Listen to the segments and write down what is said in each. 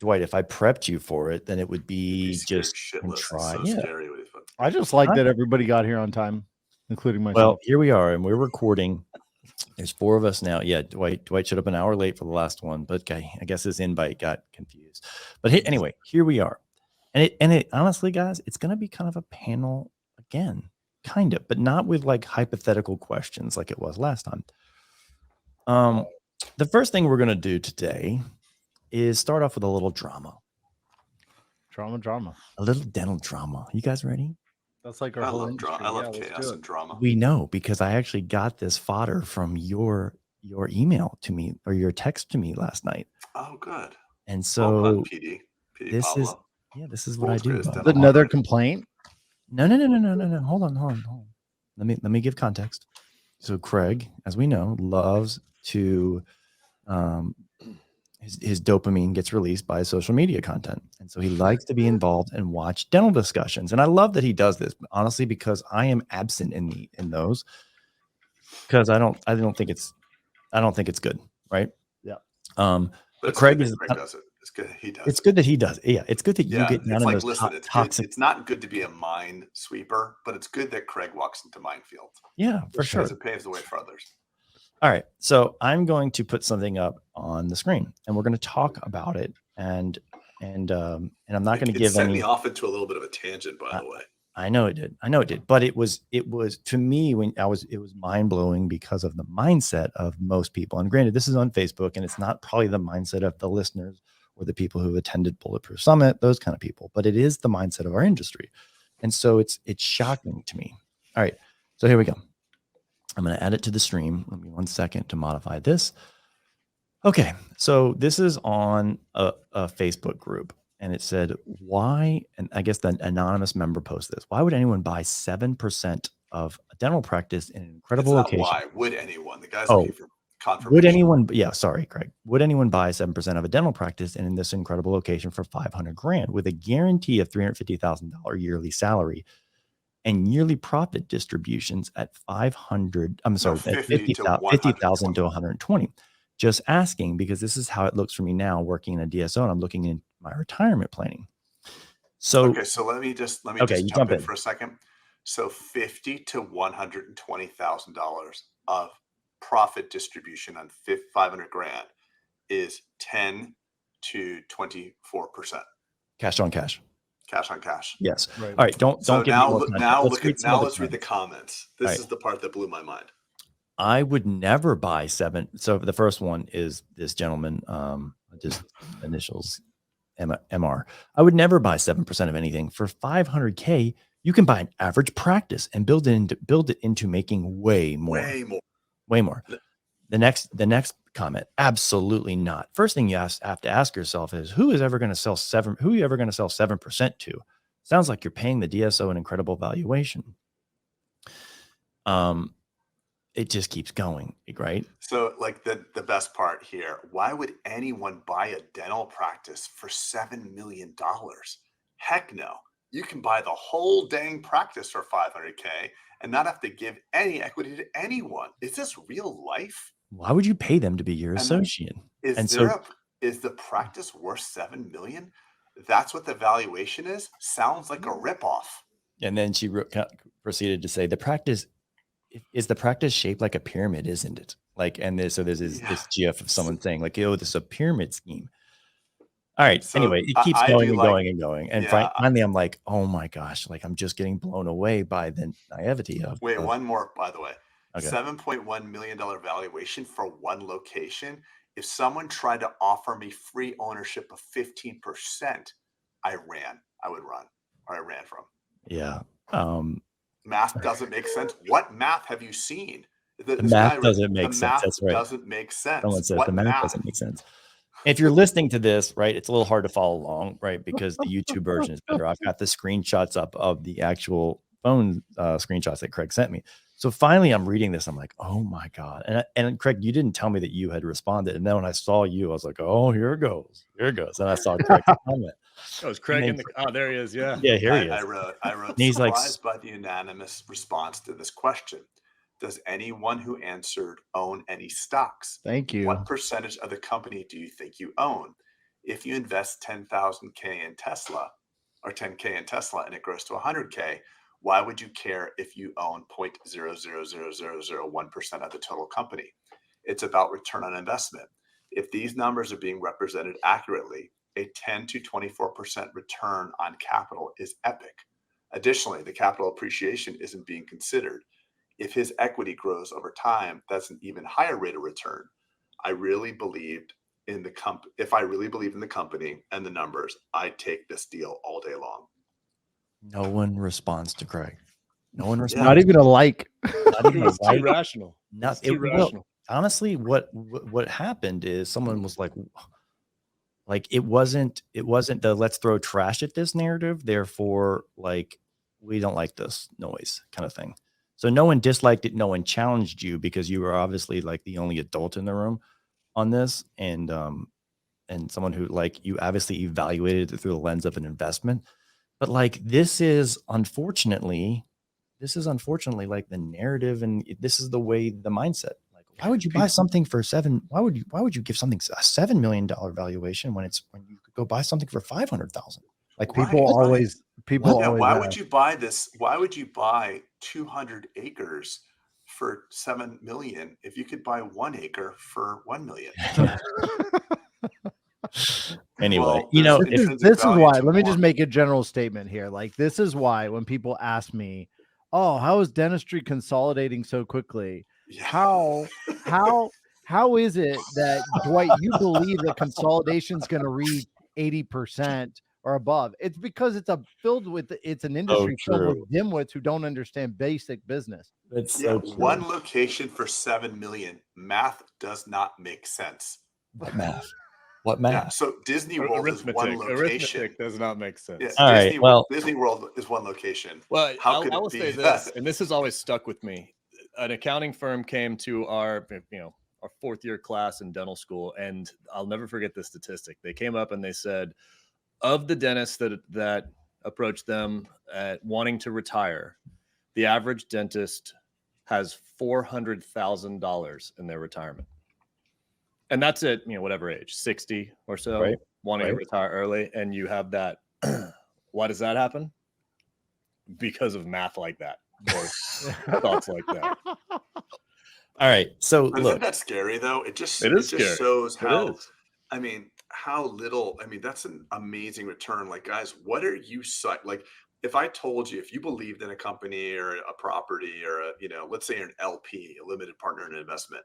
Dwight, if I prepped you for it, then it would be just shitless. try. It's so scary. I just like that everybody got here on time, including myself. Well, here we are, and we're recording. There's 4 of us now. Yeah, Dwight showed up an hour late for the last one, but okay, I guess his invite got confused. But anyway, here we are, and it honestly, guys, it's going to be kind of a panel again, kind of, but not with like hypothetical questions like it was last time. The first thing we're going to do today is start off with a little drama. Drama. A little dental drama. You guys ready? That's like our whole industry. I love chaos and drama. We know, because I actually got this fodder from your email to me, or your text to me last night. Oh, good. And so PD this Pablo. this is what I do. Another complaint? No. Hold on. Let me give context. So Craig, as we know, loves to his dopamine gets released by social media content. And so he likes to be involved and watch dental discussions. And I love that he does this, honestly, because I am absent in those, because I don't think it's good. Right. Yeah. But Craig does it. It's good. He does. It's good that he does. Yeah. It's good that you get down in those toxic. It's not good to be a mind sweeper, but it's good that Craig walks into minefield. Yeah, for sure. Because it paves the way for others. All right, so I'm going to put something up on the screen, and we're going to talk about it, and I'm not going to give any. It sent me off into a little bit of a tangent, by the way. I know it did, but it was to me it was mind blowing because of the mindset of most people. And granted, this is on Facebook, and it's not probably the mindset of the listeners or the people who attended Bulletproof Summit, those kind of people, but it is the mindset of our industry, and so it's shocking to me. All right, so here we go. I'm going to add it to the stream. Let me 1 second to modify this. Okay, so this is on a Facebook group, and it said, why, and I guess the anonymous member posted this, why would anyone buy 7% of a dental practice in an incredible location? Why would anyone? The guy's looking for confirmation. Would anyone, sorry, Craig. Would anyone buy 7% of a dental practice in this incredible location for $500,000 with a guarantee of $350,000 yearly salary and yearly profit distributions at 50,000 to 120? Just asking, because this is how it looks for me now working in a DSO, and I'm looking in my retirement planning. So okay, so let me just jump in for a second. So $50,000 to $120,000 of profit distribution on $500,000 is 10 to 24%. Cash on cash. Cash on cash. Yes. Right. All right. Don't get let's read the comments. This is the part that blew my mind. I would never buy 7. So the first one is this gentleman, just initials MR. I would never buy 7% of anything. For $500,000, you can buy an average practice and build it into making way more. The next comment, absolutely not. First thing you have to ask yourself is, who are you ever going to sell 7% to? Sounds like you're paying the DSO an incredible valuation. It just keeps going, right? So like the best part here, why would anyone buy a dental practice for $7 million? Heck no. You can buy the whole dang practice for $500,000 and not have to give any equity to anyone. Is this real life? Why would you pay them to be your associate? Is the practice worth $7 million? That's what the valuation is? Sounds like a ripoff. And then she proceeded to say, the practice shaped like a pyramid, isn't it? Like, and so there's this gif of someone saying like, this is a pyramid scheme. All right. So anyway, it keeps going and going and going. And finally, I'm like, oh my gosh, like I'm just getting blown away by the naivety of. Wait, one more, by the way. Okay. $7.1 million valuation for one location. If someone tried to offer me free ownership of 15%, I would run, or I ran from. Yeah. Math doesn't make sense. What math have you seen? The math doesn't make sense. That's right. Doesn't make sense. Someone said the math doesn't make sense. If you're listening to this, right, it's a little hard to follow along, right? Because the YouTube version is better. I've got the screenshots up of the actual phone screenshots that Craig sent me. So finally, I'm reading this. I'm like, oh my God. And Craig, you didn't tell me that you had responded. And then when I saw you, I was like, oh, here it goes. And I saw Craig's comment. Oh, it's Craig there he is. Yeah. Yeah, here he is. I wrote he's surprised by the unanimous response to this question. Does anyone who answered own any stocks? Thank you. What percentage of the company do you think you own? If you invest 10,000K in Tesla or 10K in Tesla and it grows to 100K, why would you care if you own 0.000001% of the total company? It's about return on investment. If these numbers are being represented accurately, a 10 to 24% return on capital is epic. Additionally, the capital appreciation isn't being considered. If his equity grows over time, that's an even higher rate of return. I really believed in the if I really believed in the company and the numbers, I'd take this deal all day long. No one responds to Craig. No one Yeah. responds. Not even a like. Not even a It's too like. rational. Not It's too well, rational. honestly, what happened is someone was like it wasn't the let's throw trash at this narrative. Therefore, like, we don't like this noise kind of thing. So no one disliked it. No one challenged you because you were obviously like the only adult in the room on this. And someone who, like, you obviously evaluated it through the lens of an investment. But like, this is unfortunately like the narrative, and this is the way, the mindset. Like, why would you buy something for why would you give something a $7 million valuation when you could go buy something for 500,000? Like, People always why would ask. you buy this? Why would you buy 200 acres for 7 million if you could buy 1 acre for 1 million? Anyway, Well, you know, there's This is why. to Let me more. just make a general statement here. Like, this is why when people ask me, "Oh, how is dentistry consolidating so quickly? Yeah. How is it that, Dwight, you believe that consolidation is going to reach 80% or above?" It's because it's an industry filled with dimwits who don't understand basic business. It's Yeah, so true. one location for 7 million. Math does not make sense. What math? What math? Yeah, so Disney World is one location. Arithmetic does not make sense. Yeah, All right, well, Disney World is one location. Well, How I could will it be say that? this, and this has always stuck with me. An accounting firm came to our fourth year class in dental school, and I'll never forget this statistic. They came up and they said, of the dentists that approached them at wanting to retire, the average dentist has $400,000 in their retirement. And that's at, whatever age, 60 or so, Right, wanting to right. retire early. And you have that. Why does that happen? Because of math like that, or thoughts like that. All right. So Isn't look, that scary though? It just scary. shows how, It is. I mean, how little, that's an amazing return. Like, guys, what are you like, if I told you, if you believed in a company or a property or let's say you're an LP, a limited partner in an investment,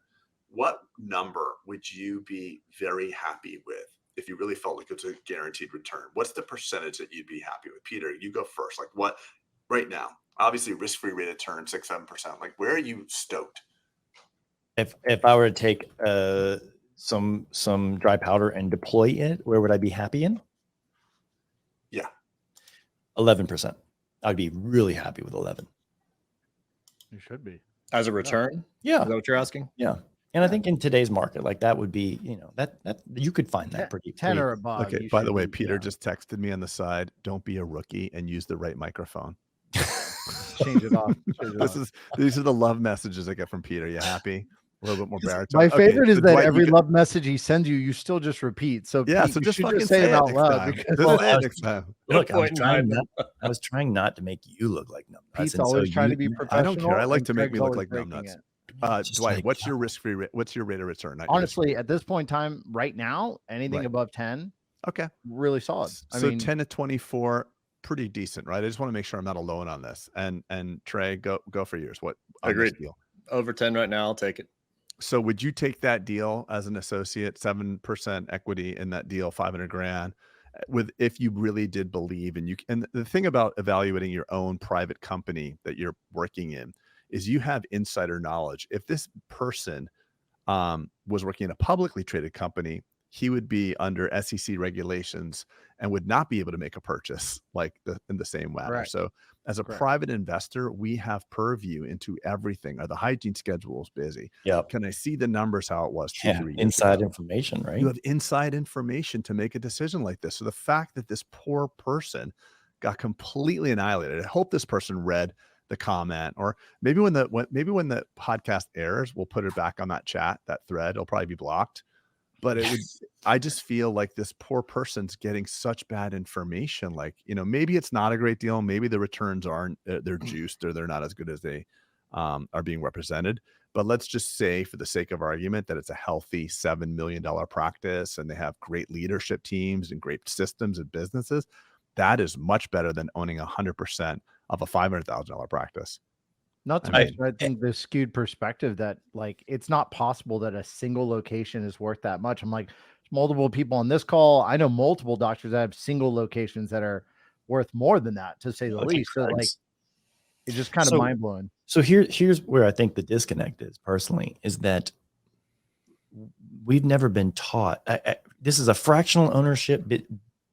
what number would you be very happy with if you really felt like it's a guaranteed return? What's the percentage that you'd be happy with? Peter, you go first. Like, what right now? Obviously, risk-free rate of return 6-7%. Like, where are you stoked? if I were to take some dry powder and deploy it, where would I be happy in? Yeah, 11%. I'd be really happy with 11. You should be. As a return? Yeah. Is that what you're asking? Yeah. And I think in today's market, like, that would be, that you could find that pretty 10 or above. Okay. By the way, Peter just texted me on the side. Don't be a rookie and use the right microphone. change it off. These are the love messages I get from Peter. You happy? A little bit more baritone. My favorite is that Dwight, every love message he sends you still just repeat. So yeah, Pete, so you just should fucking say it out next loud. time. Because Just say it next time. Look, I was trying not to make you look like numbnuts. Pete's always trying to be professional. I don't care. I like and to make Craig's me look always like breaking numbnuts. it. Dwight, like, what's your risk-free rate? What's your rate of return? Not your Honestly, at this point in time, right now, anything Right. above 10, okay, really solid. So I mean, 10 to 24, pretty decent, right? I just want to make sure I'm not alone on this. And Trey, go for yours. What? Agreed. Deal? Over 10 right now. I'll take it. So would you take that deal as an associate, 7% equity in that deal, 500 grand, if you really did believe and the thing about evaluating your own private company that you're working in is you have insider knowledge. If this person was working in a publicly traded company, he would be under SEC regulations and would not be able to make a purchase in the same manner. Correct. So as a Correct. private investor, we have purview into everything. Are the hygiene schedules busy? Yeah. Can I see the numbers, how it was 2-3 years inside ago? information, right? You have inside information to make a decision like this. So the fact that this poor person got completely annihilated, I hope this person read the comment, or maybe when the podcast airs, we'll put it back on that chat, that thread. It'll probably be blocked. but I just feel like this poor person's getting such bad information. Like, maybe it's not a great deal. Maybe the returns aren't, they're juiced, or they're not as good as they are being represented. But let's just say, for the sake of argument, that it's a healthy $7 million practice and they have great leadership teams and great systems and businesses. That is much better than owning 100% of a $500,000 practice. Not to I mention, I think the skewed perspective that, like, it's not possible that a single location is worth that much. I'm like, there's multiple people on this call. I know multiple doctors that have single locations that are worth more than that, to say the least. So, like, it's just kind of mind blowing. So here's where I think the disconnect is, personally, is that we've never been taught. This is a fractional ownership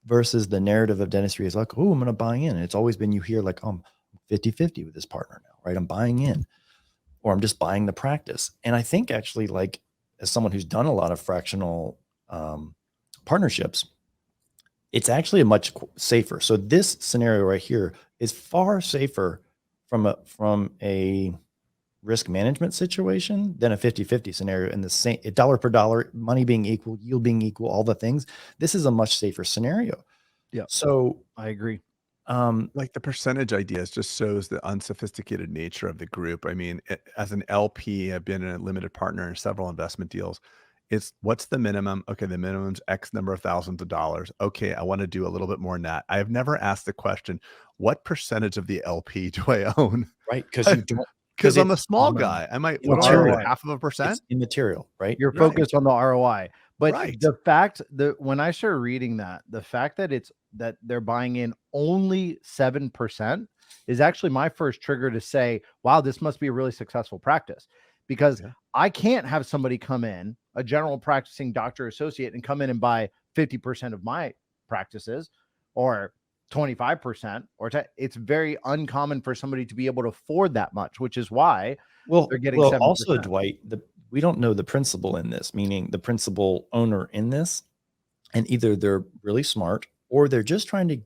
versus the narrative of dentistry is like, oh, I'm going to buy in. And it's always been, you hear like, oh, I'm 50-50 with this partner now, right? I'm buying in, or I'm just buying the practice. And I think, actually, like, as someone who's done a lot of fractional partnerships, it's actually a much safer. So this scenario right here is far safer from a risk management situation than a 50-50 scenario, in the same dollar per dollar, money being equal, yield being equal, all the things. This is a much safer scenario. Yeah. So I agree. Like, the percentage idea just shows the unsophisticated nature of the group. I mean, as an LP, I've been a limited partner in several investment deals. It's, what's the minimum? Okay, the minimum's X number of thousands of dollars. Okay, I want to do a little bit more than that. I have never asked the question, what percentage of the LP do I own? right, because you don't, Because I'm a it's small guy. I might, what do I immaterial. own, half of a percent? It's immaterial, right? You're Right. focused on the ROI. But Right. the fact that when I started reading that, the fact that that they're buying in only 7% is actually my first trigger to say, wow, this must be a really successful practice. Because Yeah. I can't have somebody come in, a general practicing doctor associate, and come in and buy 50% of my practices, or 25%, or it's very uncommon for somebody to be able to afford that much, which is why they're getting 7%. Also, Dwight, we don't know the principal in this, meaning the principal owner in this, and either they're really smart, or they're just trying to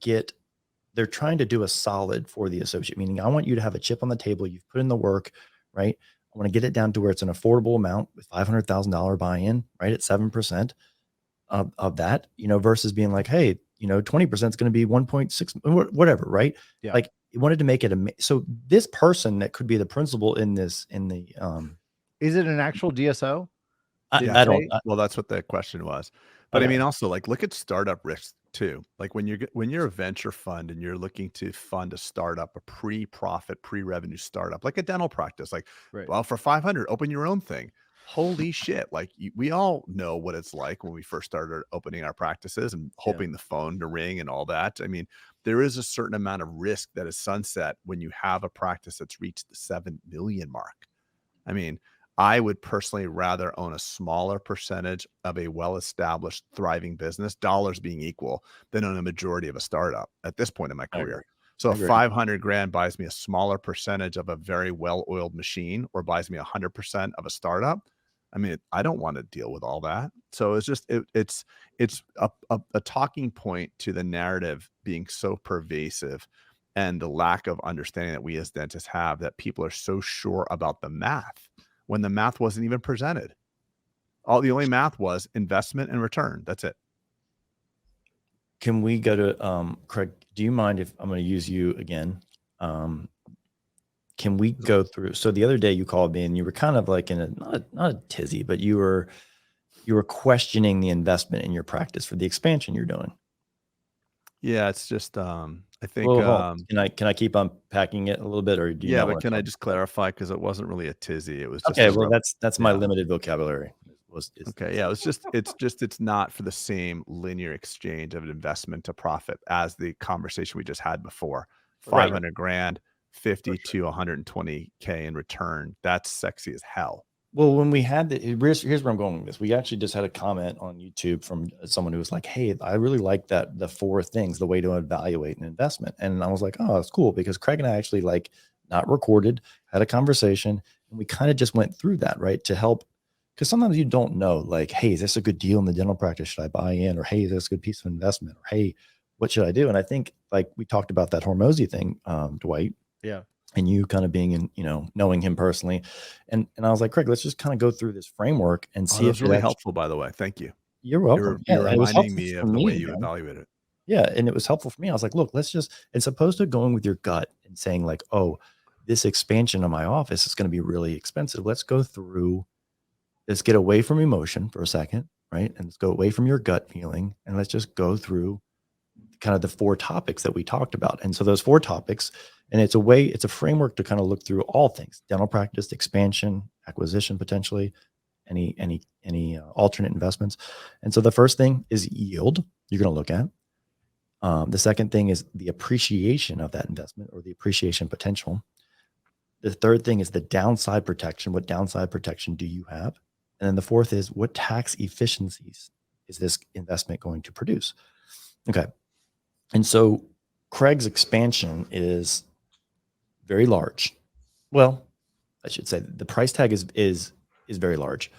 do a solid for the associate, meaning, I want you to have a chip on the table. You've put in the work, right? I want to get it down to where it's an affordable amount with $500,000 buy-in, right, at 7% of that, versus being like, hey, 20% is going to be 1.6, whatever, right? Yeah. Like, you wanted to make it so this person that could be the principal in this, Is it an actual DSO? I don't. Well, that's what the question was. But I Okay. mean, also, like, look at startup risks too. Like, when you're a venture fund and you're looking to fund a startup, a pre-profit, pre-revenue startup, like a dental practice, like, Right. well, for 500, open your own thing. Holy shit. Like, we all know what it's like when we first started opening our practices and hoping the phone to ring and all that. I mean, there is a certain amount of risk that is sunset when you have a practice that's reached the 7 million mark. I mean, I would personally rather own a smaller percentage of a well-established, thriving business, dollars being equal, than own a majority of a startup at this point in my I agree. career. So I if agree. 500 grand buys me a smaller percentage of a very well-oiled machine, or buys me 100% of a startup, I mean, I don't want to deal with all that. So it's just, it's a talking point to the narrative being so pervasive, and the lack of understanding that we as dentists have, that people are so sure about the math, when the math wasn't even presented. The only math was investment and return. That's it. Can we go to Craig? Do you mind if I'm going to use you again? Can we go through? So the other day you called me and you were kind of like in not a tizzy, but you were questioning the investment in your practice for the expansion you're doing. Yeah, it's just I think Well, can I keep unpacking it a little bit, or do you? yeah, not but want can to I just clarify, because it wasn't really a tizzy, it was just Okay, a well, that's my yeah. limited vocabulary. Okay, yeah, it's not for the same linear exchange of an investment to profit as the conversation we just had before. Right. 500 grand, 50 to 120K in return. That's sexy as hell. Well, when we had here's where I'm going with this. We actually just had a comment on YouTube from someone who was like, hey, I really like that, the 4 things, the way to evaluate an investment. And I was like, oh, that's cool, because Craig and I actually, like, not recorded, had a conversation, and we kind of just went through that, right, to help. Because sometimes you don't know, like, hey, is this a good deal in the dental practice? Should I buy in? Or, hey, is this a good piece of investment? Or, hey, what should I do? And I think, like, we talked about that Hormozy thing, Dwight. Yeah. And you kind of being in, knowing him personally. And I was like, Craig, let's just kind of go through this framework and see That if was really helpful, by the way. Thank you. You're welcome. You're Yeah, it was reminding helpful me for of the way me, you man. evaluate it. Yeah, and it was helpful for me. I was like, look, let's just, as opposed to going with your gut and saying like, oh, this expansion of my office is going to be really expensive. Let's get away from emotion for a second, right? And let's go away from your gut feeling, and let's just go through kind of the 4 topics that we talked about. And so those 4 topics, and it's a framework to kind of look through all things: dental practice, expansion, acquisition, potentially any alternate investments. And so the first thing is yield you're going to look at. The second thing is the appreciation of that investment or the appreciation potential. The third thing is the downside protection. What downside protection do you have? And then the fourth is what tax efficiencies is this investment going to produce? Okay. And so Craig's expansion is very large. Well, I should say the price tag is very large.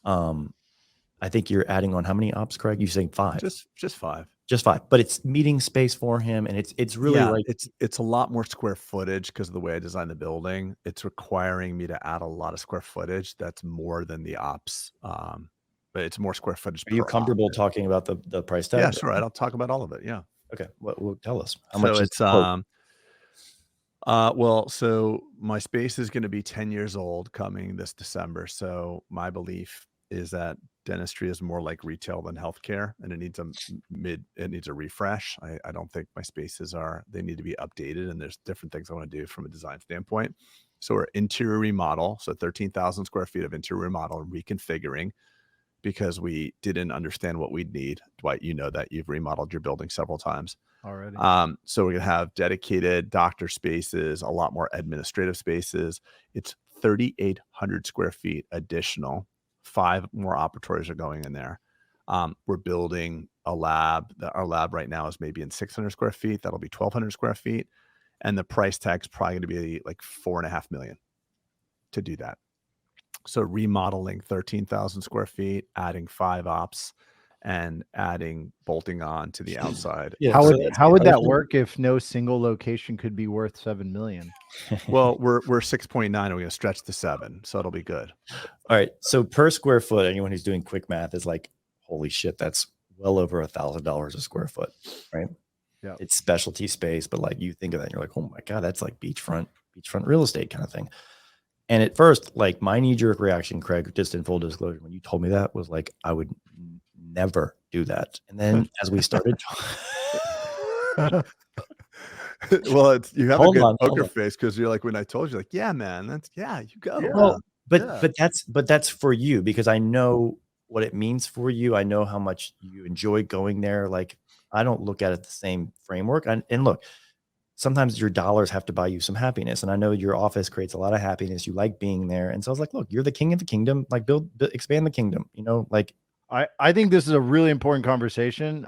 I think you're adding on how many ops, Craig? You're saying 5. Just 5. Just 5, but it's meeting space for him, and it's really like it's a lot more square footage because of the way I designed the building. It's requiring me to add a lot of square footage. That's more than the ops, but it's more square footage. Are you per comfortable op. talking about the price tag? Yeah, sure. I'll talk about all of it. Yeah. Okay. Well, tell us how So much is it's the quote? well, so my space is going to be 10 years old coming this December. So my belief is that dentistry is more like retail than healthcare, and it needs a refresh. I don't think my spaces they need to be updated, and there's different things I want to do from a design standpoint. So we're interior remodel. So 13,000 square feet of interior remodel and reconfiguring, because we didn't understand what we'd need. Dwight, you know that you've remodeled your building several times already. So we're going to have dedicated doctor spaces, a lot more administrative spaces. It's 3,800 square feet additional. 5 more operatories are going in there. We're building a lab. Our lab right now is maybe in 600 square feet. That'll be 1,200 square feet. And the price tag's probably going to be like $4.5 million to do that. So remodeling 13,000 square feet, adding 5 ops, and bolting on to the outside. Yeah, How would that work if no single location could be worth 7 million? Well, we're 6.9 and we're going to stretch to 7, so it'll be good. All right. So per square foot, anyone who's doing quick math is like, holy shit, that's well over $1,000 a square foot, right? Yeah. It's specialty space, but like you think of that and you're like, oh my God, that's like beachfront real estate kind of thing. And at first, like my knee-jerk reaction, Craig, just in full disclosure, when you told me that, was like, I would never do that. And then as we started Well, you have Hold a good on, poker face, because you're like, when I told you, like, yeah, man, you go. Yeah. Well, Yeah. but that's for you, because I know what it means for you. I know how much you enjoy going there. Like I don't look at it the same framework. And look, sometimes your dollars have to buy you some happiness. And I know your office creates a lot of happiness. You like being there. And so I was like, look, you're the king of the kingdom. Like expand the kingdom, like. I think this is a really important conversation.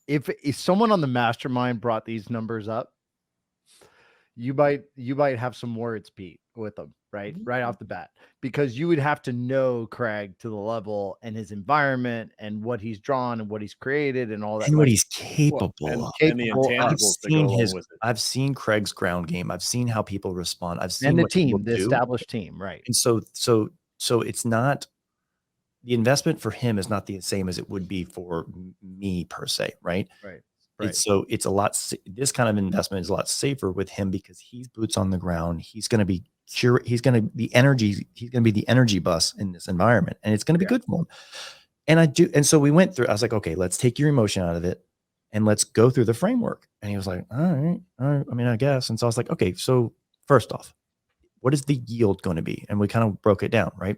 If someone on the mastermind brought these numbers up, you might have some words, Pete, with them right off the bat, because you would have to know Craig to the level and his environment and what he's drawn and what he's created and all that, and what he's capable of. And the intangibles that go along with it. I've seen Craig's ground game. I've seen how people respond. I've seen and the established team, right? And so it's not, the investment for him is not the same as it would be for me per se, right? Right. So it's a lot. This kind of investment is a lot safer with him because he's boots on the ground. He's going to be He's going to be the energy bus in this environment, and it's going to be good for him. And so we went through. I was like, okay, let's take your emotion out of it, and let's go through the framework. And he was like, all right. I mean, I guess. And so I was like, okay, so first off, what is the yield going to be? And we kind of broke it down, right?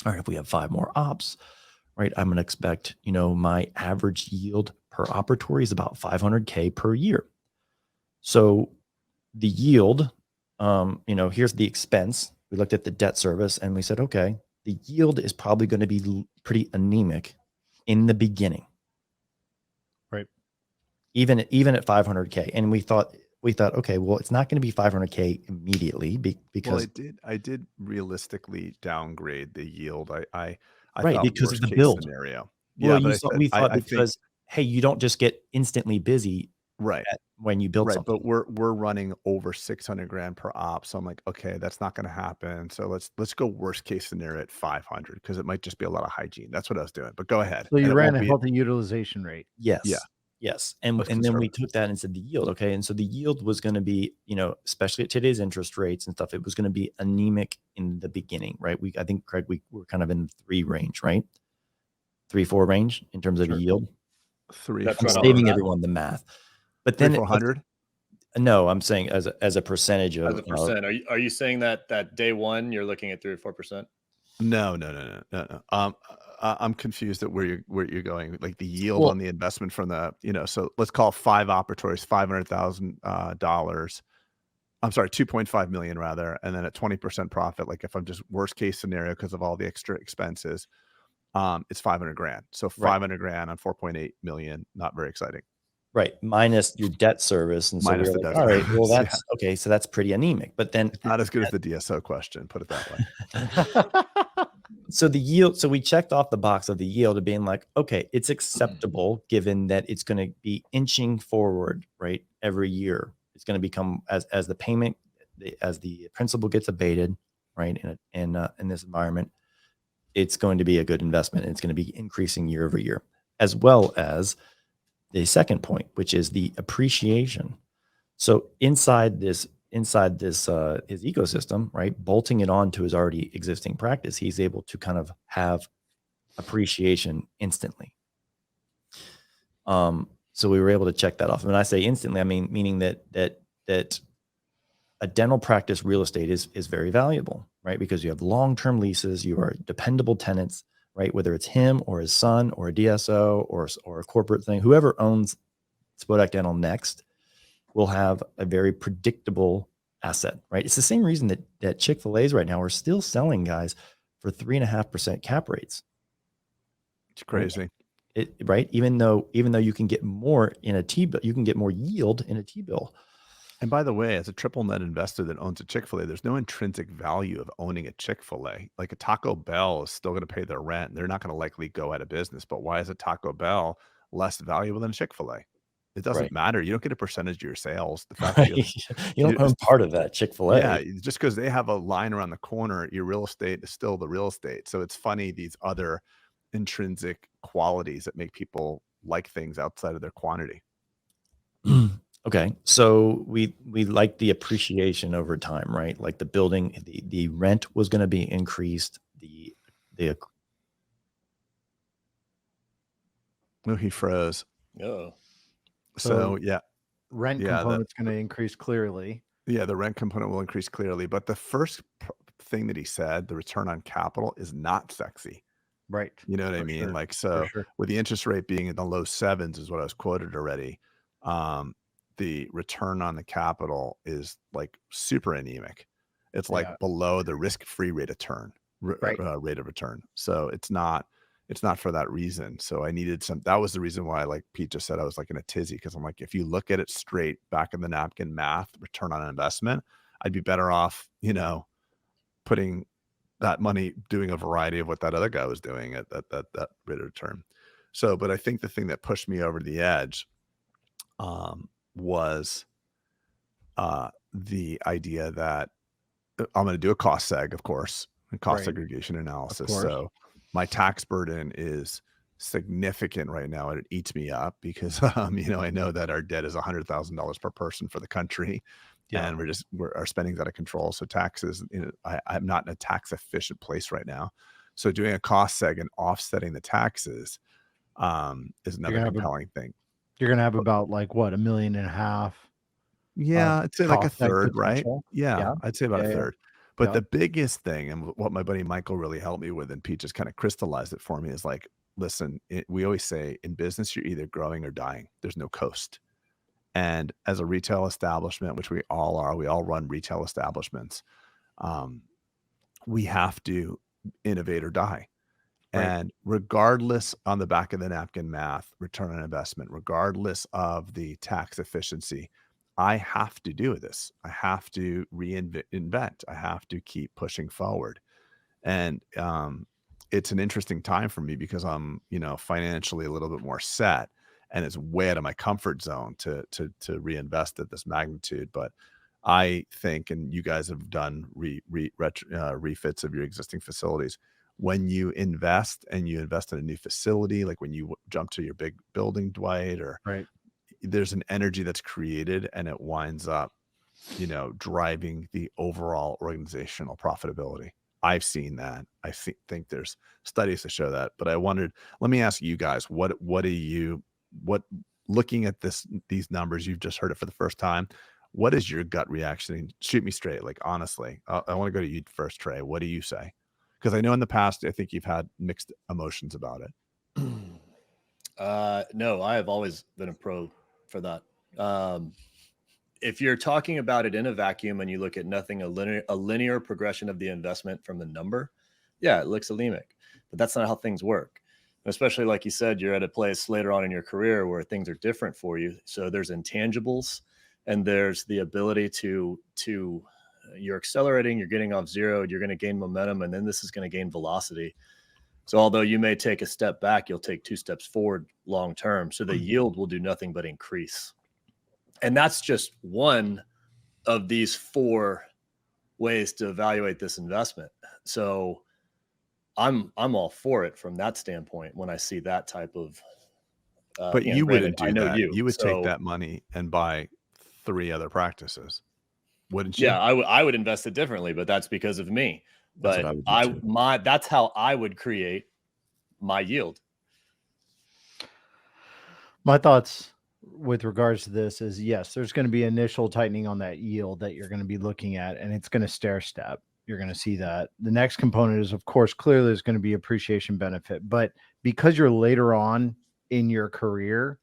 All right, if we have 5 more ops, right, I'm going to expect, my average yield per operatory is about $500K per year. So the yield, here's the expense. We looked at the debt service and we said, okay, the yield is probably going to be pretty anemic in the beginning. Right. Even at $500K. And we thought, okay, well, it's not going to be $500K immediately because I did realistically downgrade the yield. I right, thought because of the case build scenario. Well, Yeah, we thought because, hey, you don't just get instantly busy Right. when you build Right. something. But we're running over 600 grand per op. So I'm like, okay, that's not going to happen. So let's go worst case scenario at 500 because it might just be a lot of hygiene. That's what I was doing. But go ahead. So And you it ran won't a be. healthy utilization rate. Yeah. Yes. Let's And then we conservative. took that and said the yield. Okay. And so the yield was going to be, especially at today's interest rates and stuff, it was going to be anemic in the beginning, right? I think, Craig, we were kind of in the 3 range, right? 3-4 range in terms of Sure. a yield. 3, That's I'm 4, right. saving everyone the math. But 3, then 400. no, I'm saying as a percentage of As a percent, are you saying that day one you're looking at 3 or 4%? No. I'm confused at where you're going. Like the yield Well- on the investment from the, so let's call 5 operatories, $500,000. I'm sorry, 2.5 million rather. And then at 20% profit, like if I'm just worst case scenario, because of all the extra expenses, it's 500 grand. So 500 grand on 4.8 million, not very exciting. right, minus your debt service. And so Minus we're the like, debt all right, well, service, that's okay. So that's pretty anemic. But then Not as good as the DSO question, put it that way. so the yield, so we checked off the box of the yield of being like, okay, it's acceptable given that it's going to be inching forward, right? Every year, it's going to become as the payment, as the principal gets abated, right? In this environment, it's going to be a good investment. And it's going to be increasing year over year, as well as the second point, which is the appreciation. So inside this his ecosystem, right, bolting it on to his already existing practice, he's able to kind of have appreciation instantly. So we were able to check that off. When I say instantly, I mean meaning that a dental practice real estate is very valuable, right? Because you have long-term leases, you are dependable tenants, right? Whether it's him or his son or a DSO or a corporate thing, whoever owns Spodak Dental next will have a very predictable asset, right? It's the same reason that Chick-fil-A's right now are still selling guys for 3.5% cap rates. It's crazy. Right? Even though you can get more in a T-bill, you can get more yield in a T-bill. And by the way, as a triple net investor that owns a Chick-fil-A, there's no intrinsic value of owning a Chick-fil-A. Like a Taco Bell is still going to pay their rent. They're not going to likely go out of business. But why is a Taco Bell less valuable than a Chick-fil-A? It doesn't Right. matter. You don't get a percentage of your sales. The fact that You don't own part of that Chick-fil-A. Yeah, just because they have a line around the corner, your real estate is still the real estate. So it's funny, these other intrinsic qualities that make people like things outside of their quantity. Okay, so we like the appreciation over time, right? Like the building, the rent was going to be increased. Oh, he froze. Oh, So yeah, Rent Yeah, component's going to increase clearly. yeah, the rent component will increase clearly. But the first thing that he said, the return on capital, is not sexy. Right. You know what I For mean? sure. Like, so sure. with the interest rate being in the low 7s is what I was quoted already. The return on the capital is like super anemic. It's like Yeah. below the risk-free rate of rate of return. So it's not for that reason. So I needed that was the reason why, like Pete just said, I was like in a tizzy, because I'm like, if you look at it straight back in the napkin math, return on investment, I'd be better off, putting that money doing a variety of what that other guy was doing at that rate of return. So, but I think the thing that pushed me over the edge was the idea that I'm going to do a cost seg, of course, and cost Right. segregation analysis. course. So my tax burden is significant right now, and it eats me up because, I know that our debt is $100,000 per person for the country. Yeah. And our spending's out of control. So taxes, I'm not in a tax efficient place right now. So doing a cost seg and offsetting the taxes is another compelling thing. You're going to have about like what, $1.5 million? Yeah, I'd say like a cost seg third, right? potential. Yeah, I'd say about a Yeah. third. But Yeah. the biggest thing, and what my buddy Michael really helped me with, and Pete just kind of crystallized it for me, is like, listen, we always say in business, you're either growing or dying. There's no coast. And as a retail establishment, which we all are, we all run retail establishments, we have to innovate or die. Right. And regardless on the back of the napkin math, return on investment, regardless of the tax efficiency, I have to do this. I have to reinvent. I have to keep pushing forward. And it's an interesting time for me because I'm, financially a little bit more set. and it's way out of my comfort zone to reinvest at this magnitude. But I think, and you guys have done refits of your existing facilities. When you invest and you invest in a new facility, like when you jump to your big building, Dwight, or Right. there's an energy that's created and it winds up, driving the overall organizational profitability. I've seen that. I think there's studies to show that. But I wondered, let me ask you guys, what looking at these numbers, you've just heard it for the first time. What is your gut reaction? And shoot me straight, like honestly. I want to go to you first, Trey. What do you say? Because I know in the past, I think you've had mixed emotions about it. No, I have always been a pro for that. If you're talking about it in a vacuum and you look at nothing, a linear progression of the investment from the number, yeah, it looks anemic, but that's not how things work. And especially like you said, you're at a place later on in your career where things are different for you. So there's intangibles and there's the ability to you're accelerating, you're getting off zero, you're going to gain momentum, and then this is going to gain velocity. So although you may take a step back, you'll take 2 steps forward long term. So the yield will do nothing but increase. And that's just one of these 4 ways to evaluate this investment. So I'm all for it from that standpoint when I see that type of. But you wouldn't do that. You would take So, that money and buy 3 other practices, wouldn't you? yeah, I would invest it differently, but that's because of me. That's But what I would do too. that's how I would create my yield. My thoughts with regards to this is, yes, there's going to be initial tightening on that yield that you're going to be looking at, and it's going to stair step. You're going to see that. The next component is, of course, clearly there's going to be appreciation benefit, but because you're later on in your career,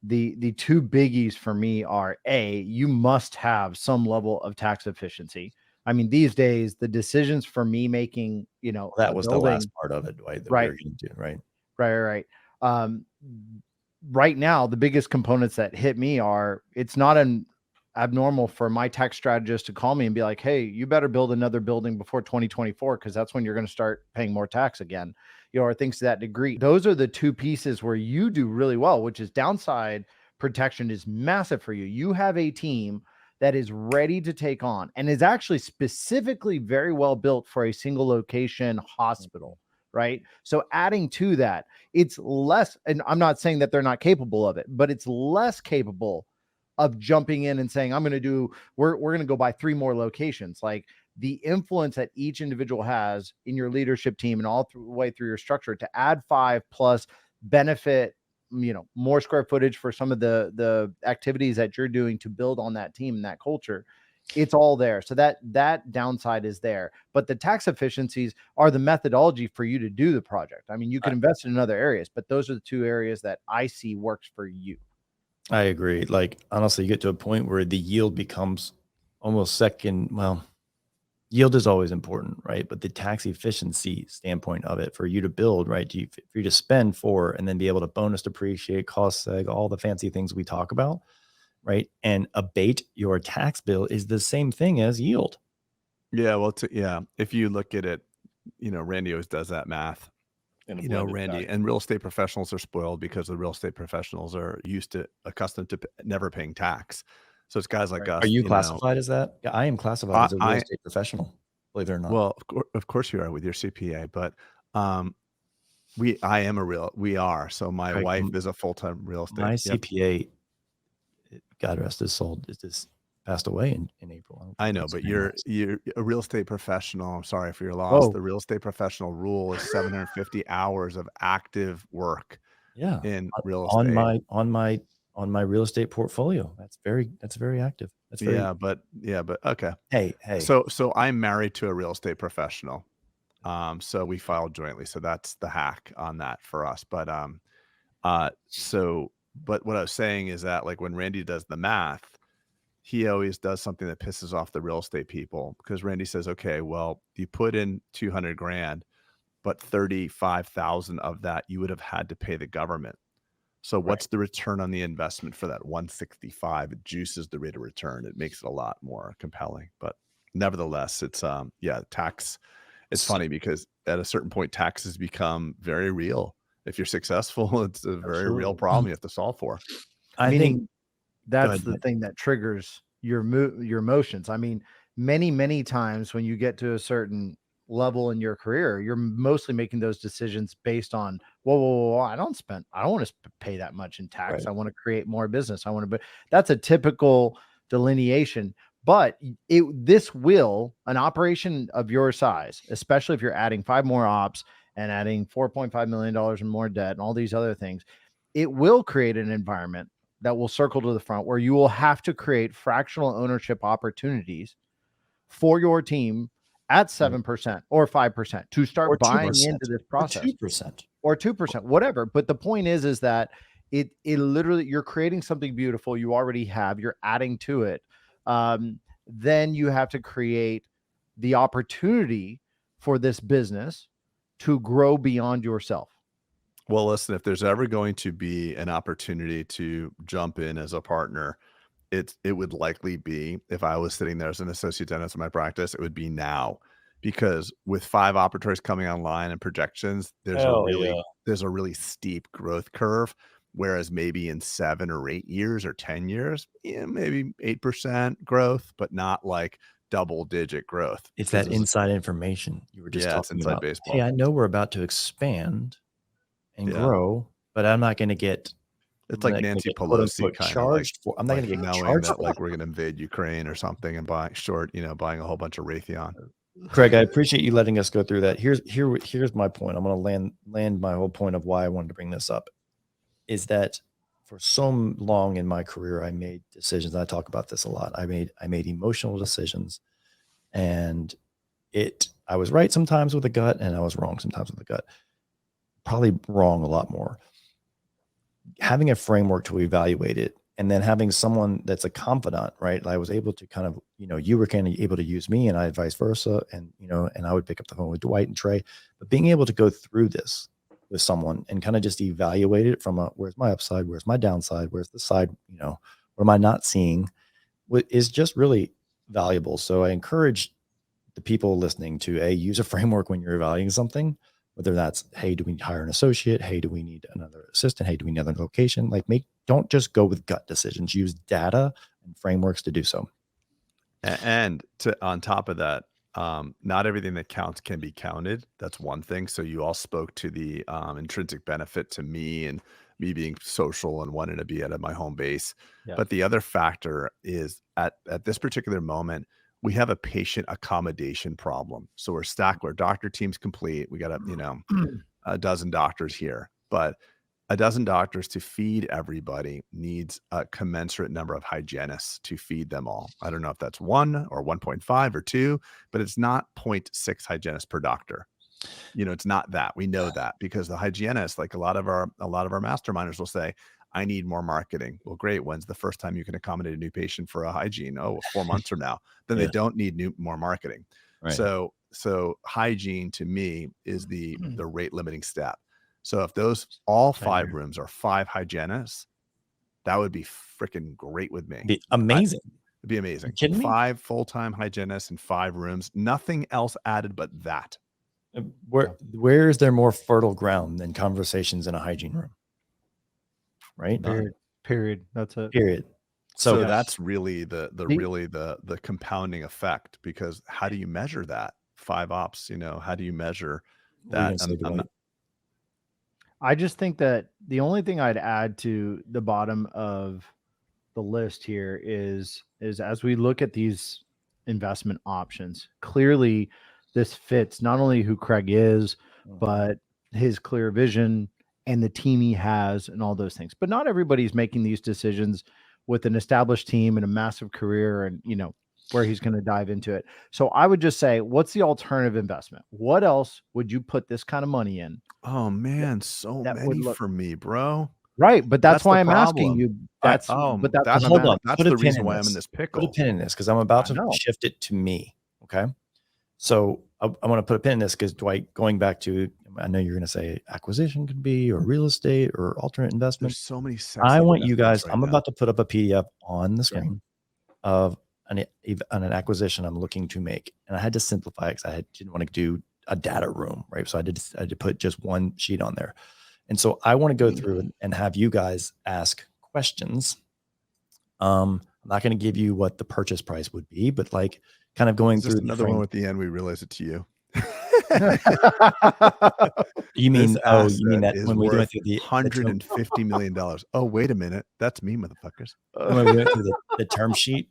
the 2 biggies for me are, A, you must have some level of tax efficiency. I mean, these days, the decisions for me making, That was the building, last part of it, Dwight, that we right, were going to do, right? right. Right now, the biggest components that hit me are, it's not an abnormal for my tax strategist to call me and be like, hey, you better build another building before 2024, because that's when you're going to start paying more tax again, or things to that degree. Those are the 2 pieces where you do really well, which is downside protection is massive for you. You have a team that is ready to take on and is actually specifically very well built for a single location hospital, right? So adding to that, it's less, and I'm not saying that they're not capable of it, but it's less capable of jumping in and saying, we're going to go buy 3 more locations. Like, the influence that each individual has in your leadership team and all the way through your structure to add 5 plus benefit, more square footage for some of the activities that you're doing to build on that team and that culture. It's all there. So that downside is there, but the tax efficiencies are the methodology for you to do the project. I mean, you can invest in other areas, but those are the 2 areas that I see works for you. I agree. Like, honestly, you get to a point where the yield becomes almost second. Well, yield is always important, right? But the tax efficiency standpoint of it for you to build, right? For you to spend for and then be able to bonus depreciate, cost seg, all the fancy things we talk about, right? And abate your tax bill is the same thing as yield. Yeah. Well, if you look at it, Randy always does that math. Randy, and real estate professionals are spoiled because the real estate professionals are accustomed to never paying tax. So it's guys like us. Are you classified as that? Yeah, I am classified as a real estate professional, believe it or not. Well, of course you are with your CPA, but we are. So my wife is a full-time real estate. My CPA, God rest his soul, just passed away in April. I know, but you're a real estate professional. I'm sorry for your loss. Whoa. The real estate professional rule is 750 hours of active work. Yeah, in real estate on my real estate portfolio. That's very active. That's very, but okay. Hey. So I'm married to a real estate professional. So we filed jointly. So that's the hack on that for us. But but what I was saying is that, like, when Randy does the math, he always does something that pisses off the real estate people, because Randy says, okay, well, you put in 200 grand, but 35,000 of that you would have had to pay the government. So what's the return on the investment for that 165? It juices the rate of return. It makes it a lot more compelling. But nevertheless, it's tax. It's funny because at a certain point, taxes become very real. if you're successful, it's a very real Absolutely. problem you have to solve for. I Meaning think that's ahead, the Mike. thing that triggers your emotions. I mean, many times when you get to a certain level in your career, you're mostly making those decisions based on, whoa, I don't want to pay that much in tax. Right. I want to create more business. I want to, but that's a typical delineation. But an operation of your size, especially if you're adding 5 more ops and adding $4.5 million in more debt and all these other things, it will create an environment that will circle to the front where you will have to create fractional ownership opportunities for your team at 7% or 5% to Or start buying 2%, into this or process, 2%. or 2%, whatever. But the point is that it literally, you're creating something beautiful you already have, you're adding to it. Then you have to create the opportunity for this business to grow beyond yourself. Well, listen, if there's ever going to be an opportunity to jump in as a partner, it would likely be, if I was sitting there as an associate dentist in my practice, it would be now. Because with 5 operatories coming online and projections, there's a really steep growth curve. Whereas maybe in 7 or 8 years or 10 years, yeah, maybe 8% growth, but not like double-digit growth. It's 'Cause that inside information you were just Yeah, it's talking inside about. baseball. Hey, I know we're about to expand and Yeah. grow, but I'm not going to get. It's I'm like not gonna Nancy get, quote, Pelosi unquote, kind of like charged for. I'm not going to get knowing charged that for. like we're going to invade Ukraine or something and buying a whole bunch of Raytheon. Craig, I appreciate you letting us go through that. Here's my point. I'm going to land my whole point of why I wanted to bring this up. Is that for so long in my career, I made decisions. I talk about this a lot. I made emotional decisions, and I was right sometimes with the gut, and I was wrong sometimes with the gut. Probably wrong a lot more. Having a framework to evaluate it, and then having someone that's a confidant, right? I was able to kind of, you were kind of able to use me, and I vice versa, and and I would pick up the phone with Dwight and Trey. But being able to go through this with someone and kind of just evaluate it from where's my upside, where's my downside, where's the side, what am I not seeing, is just really valuable. So I encourage the people listening to use a framework when you're evaluating something, whether that's, hey, do we hire an associate? Hey, do we need another assistant? Hey, do we need another location? Don't just go with gut decisions. Use data and frameworks to do so. And on top of that, not everything that counts can be counted. That's one thing. So you all spoke to the intrinsic benefit to me and me being social and wanting to be at my home base. Yeah. But the other factor is at this particular moment, we have a patient accommodation problem. So we're stacked, our doctor team's complete. We got a dozen doctors here, but a dozen doctors to feed everybody needs a commensurate number of hygienists to feed them all. I don't know if that's 1 or 1.5 or 2, but it's not 0.6 hygienists per doctor. It's not that. We know that because the hygienists, like a lot of our masterminders will say, I need more marketing. Well, great. When's the first time you can accommodate a new patient for a hygiene? Oh, 4 months from now. Then they don't need more marketing. Right. So hygiene to me is the rate limiting step. So if all 5 rooms are 5 hygienists, that would be freaking great with me. Be amazing. It'd be amazing. You kidding me? 5 full-time hygienists in 5 rooms, nothing else added but that. Where is there more fertile ground than conversations in a hygiene room? Right? Period. That's it. Period. So that's really the compounding effect, because how do you measure that? 5 ops, how do you measure that? I just think that the only thing I'd add to the bottom of the list here is as we look at these investment options, clearly this fits not only who Craig is, but his clear vision and the team he has and all those things. But not everybody's making these decisions with an established team and a massive career and, where he's going to dive into it. So I would just say, what's the alternative investment? What else would you put this kind of money in? Oh man, so many for me, bro. Right, but that's why I'm asking you. That's hold on. That's the reason why I'm in this pickle. Put a pin in this because I'm about to shift it to me. Okay. So I want to put a pin in this because Dwight, going back to, I know you're going to say acquisition could be, or real estate, or alternate investment. There's so many. I want you guys. I'm about to put up a PDF on the screen of an acquisition I'm looking to make, and I had to simplify it because I didn't want to do a data room, right? So I had to put just one sheet on there. And so I want to go through and have you guys ask questions. I'm not going to give you what the purchase price would be, but like kind of going through another one at the end. We realize it to you. You mean, you mean that is when we went worth through the $150 million. Oh, wait a minute. That's me, motherfuckers. when we went through the term sheet?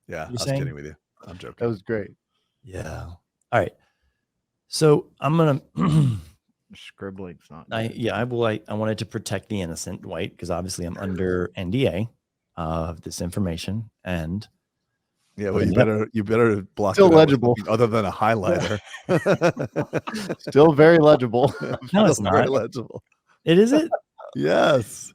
Yeah, I was saying? kidding with you. I'm joking. That was great. Yeah. All right. So I'm going to Scribbling's not. I wanted to protect the innocent, Dwight, because obviously I'm under NDA of this information. And yeah, well, you better block Still it out with legible. something other than a highlighter. Still very legible. No, it's Still very not. legible. It is it? Yes.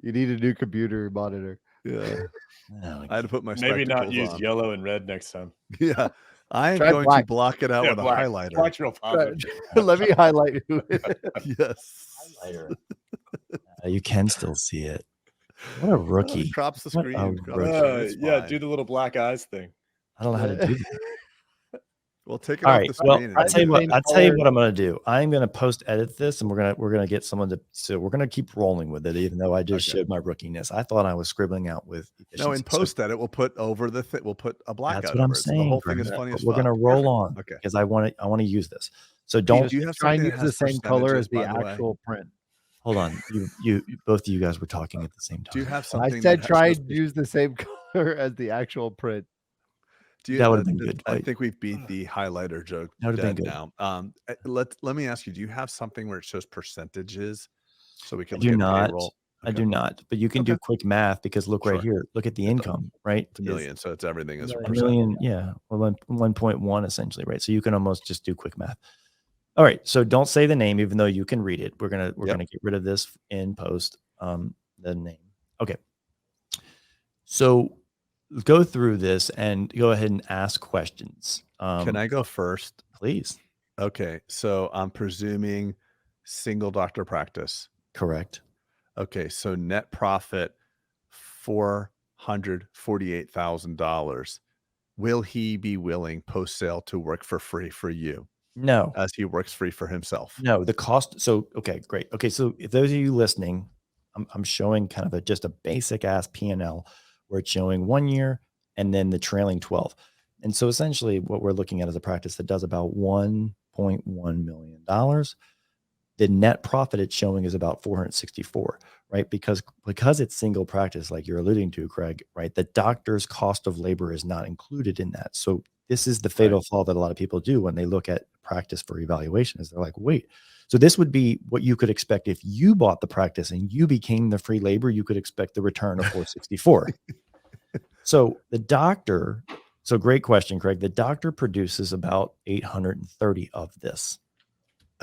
You need a new computer monitor. Yeah. No, I had to put my Maybe not spectacles use on. yellow and red next time. Yeah. I am Try going black. to block it out with black. a highlighter. Black's real positive. Let me highlight who. Yes. highlighter. You can still see it. What a rookie. Crops the What screen. a crops the rookie. screen, it's Yeah, fine. do the little black eyes thing. I don't know how to do that. Well, take it All off right. the Well, screen. I'll tell you what I'm going to do. I'm going to post edit this, and we're going to get someone to. So we're going to keep rolling with it, even though I just showed my rookiness. I thought I was scribbling out with efficiency. No, in post edit, we'll put over the we'll put a blackout. That's what I'm over it, so saying. the whole thing Greg. is funny as We're fuck. going to roll Perfect. on Okay. because I want to use this. So don't Do you have Try and something use that the has same color as the percentages, by way? actual print. hold on. You both of you guys were talking at the same time. Do you have I something? said that try has and use the same color as the actual print. Do you, That would've been good, I Dwight. think we've beat the highlighter joke That would've been dead good. now. Let me ask you: do you have something where it shows percentages, so we can I look do at not. payroll? I do not. But you can do quick math because look right Sure. here. Look at the income, right? It's a million, so it's everything is a A percent. million, yeah. Well, 1.1 essentially, right? So you can almost just do quick math. All right. So don't say the name, even though you can read it. We're gonna get rid of this in post. The name. Okay. So go through this and go ahead and ask questions. Can I go first? Please. Okay, so I'm presuming single doctor practice. Correct. Okay, so net profit $448,000. Will he be willing post sale to work for free for you No. as he works free for himself? No, the cost. So, okay, great. Okay. So if those of you listening, I'm showing kind of just a basic ass P&L where it's showing 1 year and then the trailing 12. And so essentially what we're looking at is a practice that does about $1.1 million. The net profit it's showing is about 464, right? Because it's single practice, like you're alluding to, Craig, right? The doctor's cost of labor is not included in that. So this is the fatal flaw that a lot of people do when they look at practice for evaluation is they're like, wait, so this would be what you could expect if you bought the practice and you became the free labor, you could expect the return of 464. So the doctor, so great question, Craig. The doctor produces about 830 of this.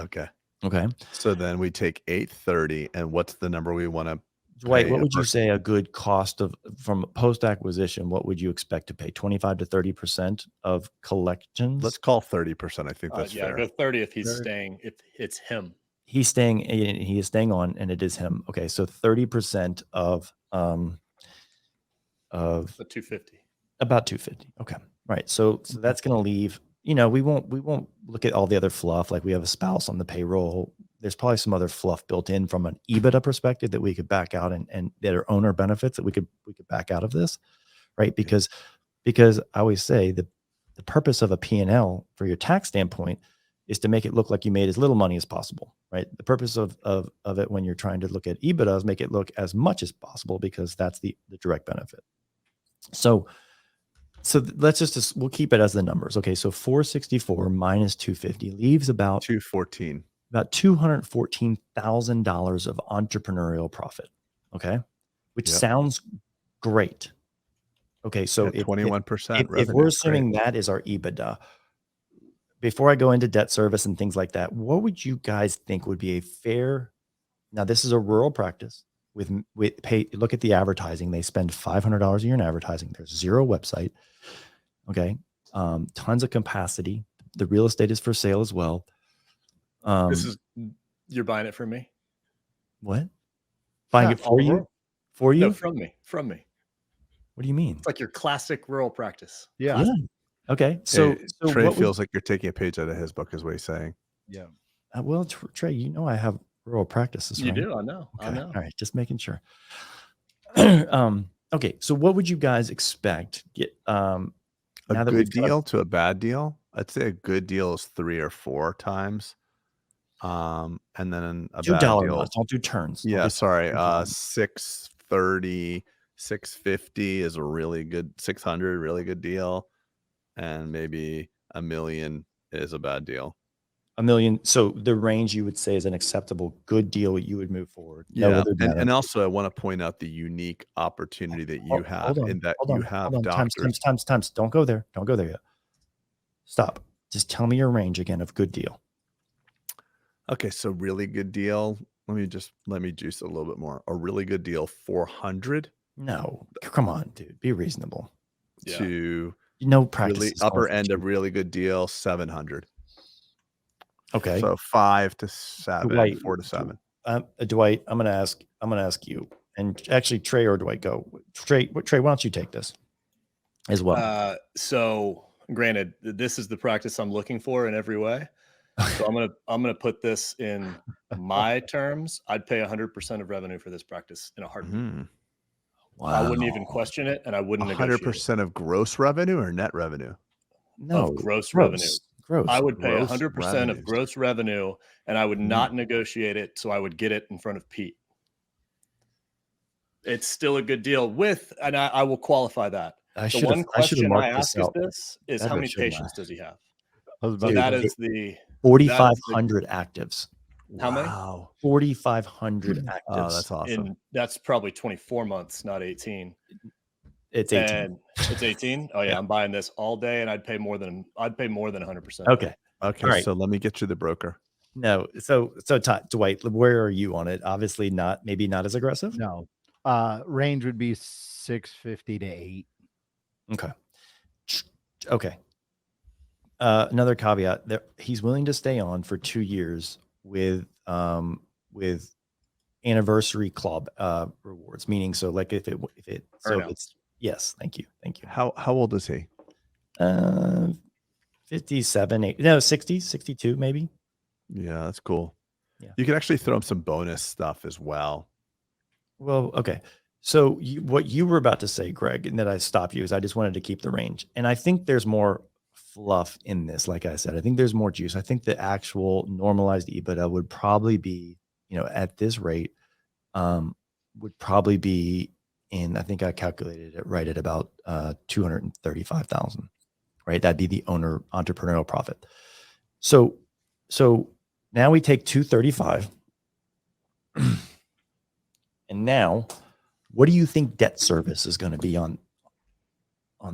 Okay. Okay. So then we take 830, and what's the number we want to Dwight, pay what a would you person? say a good cost of from post acquisition? What would you expect to pay? 25 to 30% of collections? Let's call 30%. I think that's fair. Go 30 if he's staying. If it's him, He is staying on, and it is him. Okay, so 30% of the 250. about 250. Okay, right. So that's going to leave. We won't look at all the other fluff. Like we have a spouse on the payroll. There's probably some other fluff built in from an EBITDA perspective that we could back out and that are owner benefits that we could back out of this, right? Because I always say the purpose of a P&L for your tax standpoint is to make it look like you made as little money as possible, right? The purpose of it when you're trying to look at EBITDA is make it look as much as possible because that's the direct benefit. So let's just we'll keep it as the numbers. Okay, so 464 minus 250 leaves about 214. About $214,000 of entrepreneurial profit. Okay, which sounds great. Okay, so 21%. if we're assuming that is our EBITDA, before I go into debt service and things like that, what would you guys think would be a fair? Now, this is a rural practice with pay. Look at the advertising; they spend $500 a year in advertising. There's zero website. Okay, tons of capacity. The real estate is for sale as well. You're buying it from me? What? Buying it for you? For you? No, from me. From me. What do you mean? It's like your classic rural practice. Yeah. Okay. So Trey feels like you're taking a page out of his book, is what he's saying. Yeah. Well, Trey, I have rural practices, You right? do. I know. I Okay. know. All right. Just making sure. Okay. So what would you guys expect? A Now that good we've got deal to a bad deal? I'd say a good deal is 3 or 4 times. And then a do bad dollar deal. amounts, don't do turns. Don't Yeah, do sorry. turns. 630, 650 is a really good 600, really good deal. And maybe $1 million is a bad deal. $1 million. So the range you would say is an acceptable good deal. You would move forward. No Yeah. other And data. also I want to point out the unique opportunity that you have Hold on. in that Hold you on. have Hold on. doctors. Times. Don't go there. Don't go there yet. Stop. Just tell me your range again of good deal. Okay, so really good deal. Let me juice a little bit more. A really good deal, 400 No, come on, dude. Be reasonable. Yeah. to No really practices. upper end of really good deal, 700. Okay. So 5 to 7, Dwight, 4 to 7. Dwight, I'm gonna ask you, and actually Trey or Dwight go. Trey, why don't you take this as well? So granted, this is the practice I'm looking for in every way. So I'm gonna put this in my terms. I'd pay 100% of revenue for this practice in a heartbeat. Mhm. I wouldn't even question it, and I wouldn't negotiate it. 100% of gross revenue or net revenue? No, Of gross revenue. Gross. I would pay Gross 100% of revenues. gross revenue, and I would not negotiate it, so I would get it in front of Pete. It's still a good deal and I will qualify that. The one question I ask is this is how many patients does he have? So that is the 4,500 actives. How many? Wow. 4,500 actives. Oh, that's awesome. And that's probably 24 months, not 18. It's 18. And it's 18. Oh yeah, I'm buying this all day, and I'd pay more than 100%. Okay. Okay, All right. so let me get you the broker. No. So Dwight, where are you on it? Obviously maybe not as aggressive. No. Range would be 650 to 8. Okay. Okay. Another caveat there, he's willing to stay on for 2 years with anniversary club rewards, meaning so like if it's yes, thank you. How old is he? 57, 8, no, 60, 62 maybe. Yeah, that's cool. Yeah. You can actually throw him some bonus stuff as well. Well, okay. So what you were about to say, Greg, and that I stopped you is I just wanted to keep the range. And I think there's more fluff in this. Like I said, I think there's more juice. I think the actual normalized EBITDA would probably be, at this rate, would probably be I think I calculated it right at about 235,000, right? That'd be the entrepreneurial profit. So now we take 235. And now, what do you think debt service is going to be on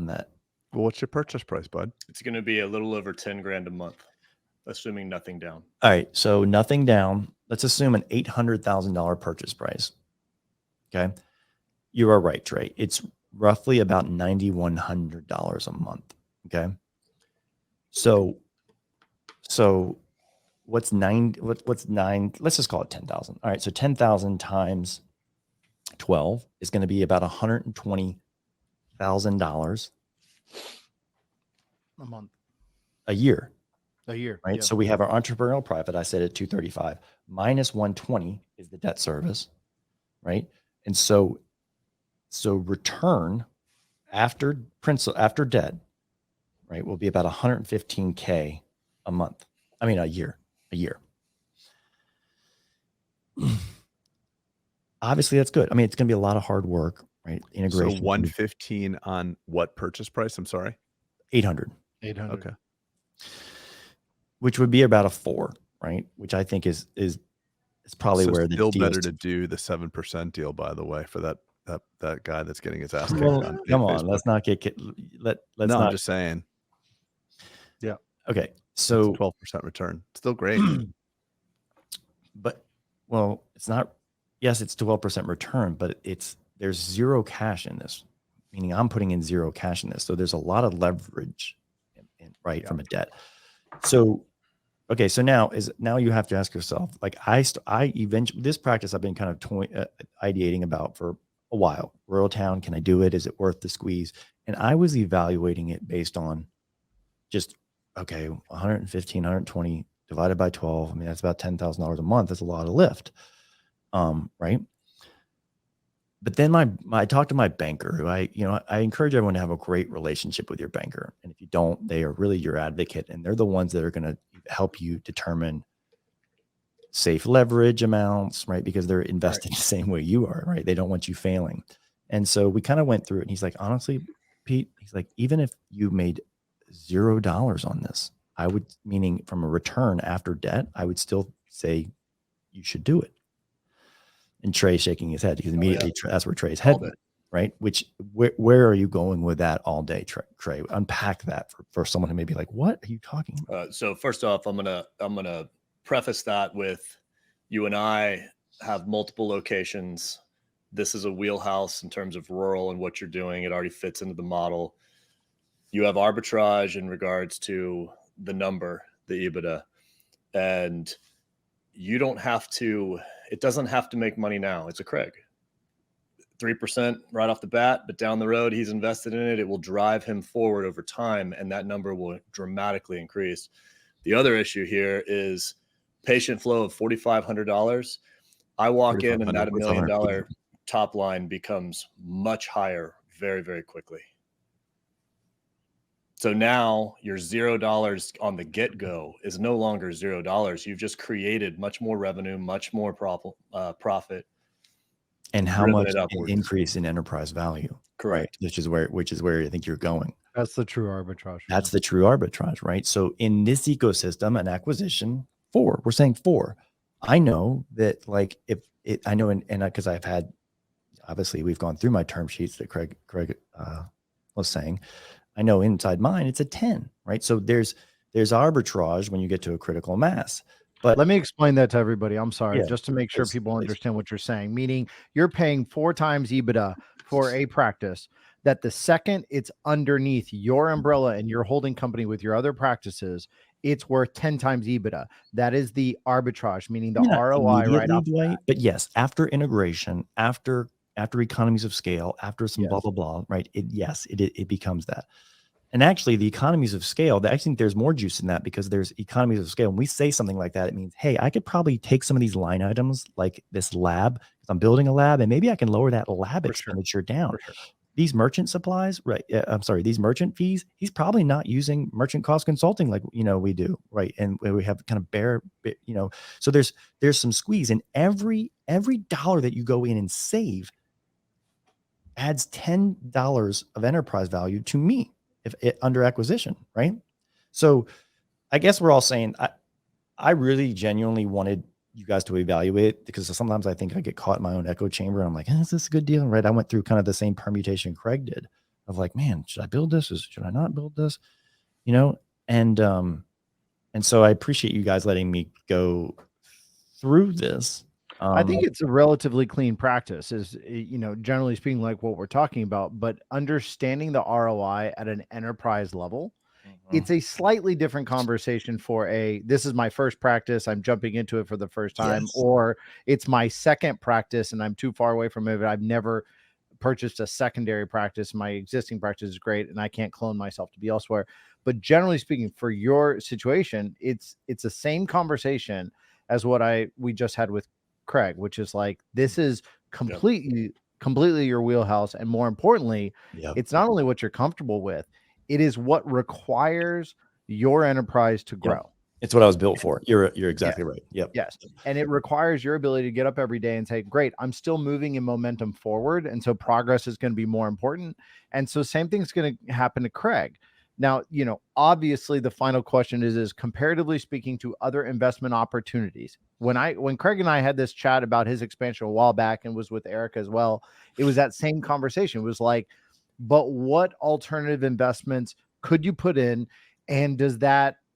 that? Well, what's your purchase price, bud? It's going to be a little over 10 grand a month, assuming nothing down. All right. So nothing down. Let's assume an $800,000 purchase price. Okay. You are right, Trey. It's roughly about $9,100 a month. Okay. So what's 9? What's 9? Let's just call it 10,000. All right. So 10,000 times 12 is going to be about $120,000 A month. a year. Right. Yep. So we have our entrepreneurial profit. I said at 235 minus 120 is the debt service. Right. And so return after principal, after debt, right, will be about 115K a month. I mean, a year. Obviously that's good. I mean, it's going to be a lot of hard work, right? Integration. So 115 on what purchase price? I'm sorry. 800. Okay. Which would be about a 4, right? Which I think is probably where the still deal better is. to do the 7% deal, by the way, for that guy that's getting his ass kicked Well, on come Facebook. on, let's not get let's no, not. I'm just saying. Yeah. Okay. So 12% return. Still great. But it's not. Yes, it's 12% return, but there's zero cash in this. Meaning, I'm putting in zero cash in this, so there's a lot of leverage, from a debt. So, okay, so now you have to ask yourself, like I eventually this practice I've been kind of ideating about for a while. Rural town, can I do it? Is it worth the squeeze? And I was evaluating it based on just 115, 120 divided by 12. I mean, that's about $10,000 a month. That's a lot of lift. Right. But then I talked to my banker, who I encourage everyone to have a great relationship with your banker. And if you don't, they are really your advocate, and they're the ones that are going to help you determine safe leverage amounts, right? Because they're invested the same way you are, right? They don't want you failing. And so we kind of went through it, and he's like, honestly, Pete, he's like, even if you made $0 on this, I would, meaning from a return after debt, I would still say you should do it. And Trey shaking his head, because immediately that's where Trey's head went, right? Where are you going with that all day, Trey? Unpack that for someone who may be like, what are you talking about? So first off, I'm gonna preface that with, you and I have multiple locations. This is a wheelhouse in terms of rural and what you're doing. It already fits into the model. You have arbitrage in regards to the number, the EBITDA, and you don't have to, it doesn't have to make money now. It's a Craig. 3% right off the bat, but down the road, he's invested in it. It will drive him forward over time, and that number will dramatically increase. The other issue here is patient flow of $4,500. I walk in and that $1 million top line becomes much higher very, very quickly. So now your $0 on the get-go is no longer $0. You've just created much more revenue, much more profit. And how much an increase in enterprise value. Correct. Right? Which is where I think you're going. That's the true arbitrage. That's the true arbitrage, right? So in this ecosystem, an acquisition, we're saying 4. I know that, like, I know, and because I've had, obviously we've gone through my term sheets that Craig was saying. I know inside mine, it's a 10, right? So there's arbitrage when you get to a critical mass. But let me explain that to everybody. I'm sorry, just to make sure people understand what you're saying. Meaning you're paying 4 times EBITDA for a practice that the second it's underneath your umbrella and your holding company with your other practices, it's worth 10 times EBITDA. That is the arbitrage, meaning the ROI right off. But yes, after integration, after economies of scale, after some blah, blah, blah, right? It becomes that. And actually the economies of scale, I think there's more juice in that, because there's economies of scale. When we say something like that, it means, hey, I could probably take some of these line items, like this lab, because I'm building a lab, and maybe I can lower that lab expenditure down. These merchant supplies, right? These merchant fees, he's probably not using merchant cost consulting like, we do, right? And we have kind of so there's some squeeze, and every dollar that you go in and save adds $10 of enterprise value to me under acquisition, right? So I guess we're all saying, I really genuinely wanted you guys to evaluate it, because sometimes I think I get caught in my own echo chamber. And I'm like, is this a good deal? Right. I went through kind of the same permutation Craig did of like, man, should I build this? Should I not build this? And so I appreciate you guys letting me go through this. I think it's a relatively clean practice, is, generally speaking, like what we're talking about, but understanding the ROI at an enterprise level, it's a slightly different conversation for this is my first practice, I'm jumping into it for the first time, or it's my second practice and I'm too far away from it, but I've never purchased a secondary practice. My existing practice is great and I can't clone myself to be elsewhere. But generally speaking, for your situation, it's the same conversation as what we just had with Craig, which is like, this is completely your wheelhouse. And more importantly, it's not only what you're comfortable with, it is what requires your enterprise to grow. It's what I was built for. You're exactly right. Yes. And it requires your ability to get up every day and say, great, I'm still moving in momentum forward. And so progress is going to be more important. And so same thing's going to happen to Craig. Now, obviously the final question is comparatively speaking to other investment opportunities. When Craig and I had this chat about his expansion a while back, and was with Erica as well, it was that same conversation. It was like, but what alternative investments could you put in? And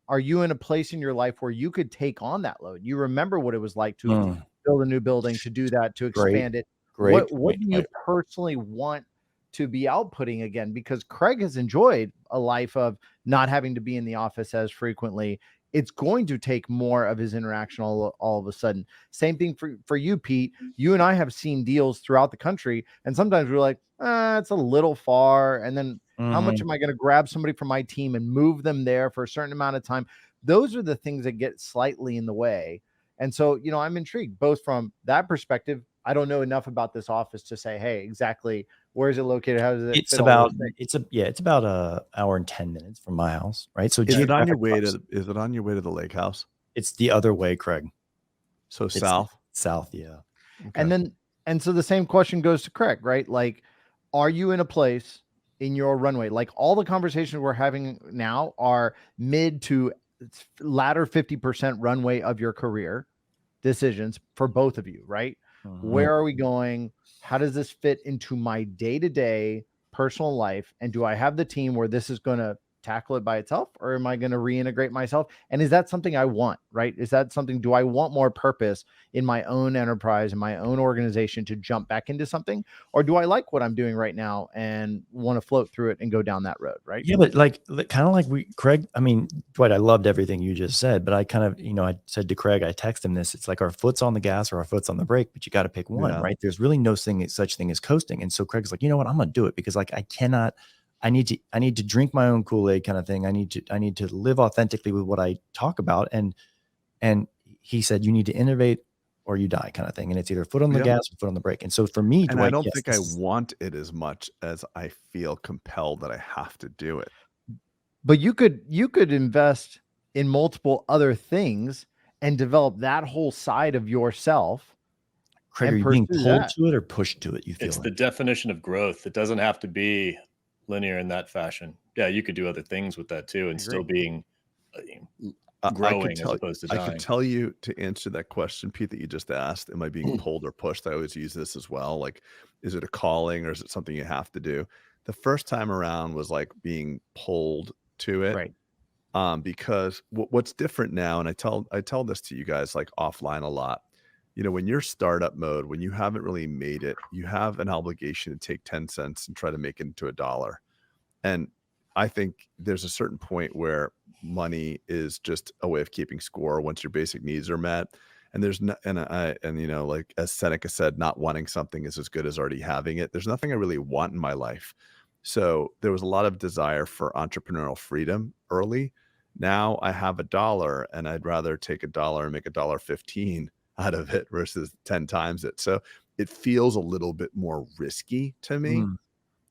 are you in a place in your life where you could take on that load? You remember what it was like to build a new building, to do that, to expand it. What do you personally want to be outputting again? Because Craig has enjoyed a life of not having to be in the office as frequently. It's going to take more of his interaction all of a sudden. Same thing for you, Pete. You and I have seen deals throughout the country, and sometimes we're like, it's a little far. And then how much am I going to grab somebody from my team and move them there for a certain amount of time? those are the things that get slightly in the way. And so, you know, I'm intrigued both from that perspective. I don't know enough about this office to say, hey, exactly where is it located? How does it It's fit all those about things? it's about a hour and 10 minutes from my house, right? So Is it on your geographic way proximity- to? Is it on your way to the lake house? it's the other way, Craig. So It's south. south, yeah. And then, and so the same question goes to Craig, right? Like, are you in a place in your runway? Like all the conversations we're having now are mid to latter 50% runway of your career decisions for both of you, right? Where are we going? How does this fit into my day-to-day personal life? And do I have the team where this is going to tackle it by itself, or am I going to reintegrate myself? And is that something I want, right? Is that something, do I want more purpose in my own enterprise, in my own organization to jump back into something? Or do I like what I'm doing right now and want to float through it and go down that road, right? Yeah, but like kind of like Craig, I mean, Dwight, I loved everything you just said, but I kind of, you know, I said to Craig, I texted him this, it's like our foot's on the gas or our foot's on the brake, but you got to pick one, Yeah. right? There's really no such thing as coasting. And so Craig's like, you know what, I'm going to do it because like, I need to drink my own Kool-Aid kind of thing. I need to live authentically with what I talk about. And he said, you need to innovate or you die kind of thing. And it's either foot on the gas or foot on the brake. And so for me, And Dwight, I don't yes, think I want it as much as I feel compelled that I have to do it. But you could invest in multiple other things and develop that whole side of yourself. Craig, and are you being pursue pulled that. to it or pushed to it? You feel It's like? the definition of growth. It doesn't have to be linear in that fashion. Yeah, you could do other things with that too, and still being growing as opposed to dying. I could tell you to answer that question, Pete, that you just asked. Am I being pulled or pushed? I always use this as well. Like, is it a calling or is it something you have to do? The first time around was like being pulled to it. Right. Because what's different now, and I tell this to you guys like offline a lot. You know, when you're startup mode, when you haven't really made it, you have an obligation to take 10 cents and try to make it into $1. And I think there's a certain point where money is just a way of keeping score once your basic needs are met. And there's no, and you know, like as Seneca said, not wanting something is as good as already having it. There's nothing I really want in my life. So there was a lot of desire for entrepreneurial freedom early. Now I have $1 and I'd rather take $1 and make $1.15 out of it versus 10 times it. So it feels a little bit more risky to me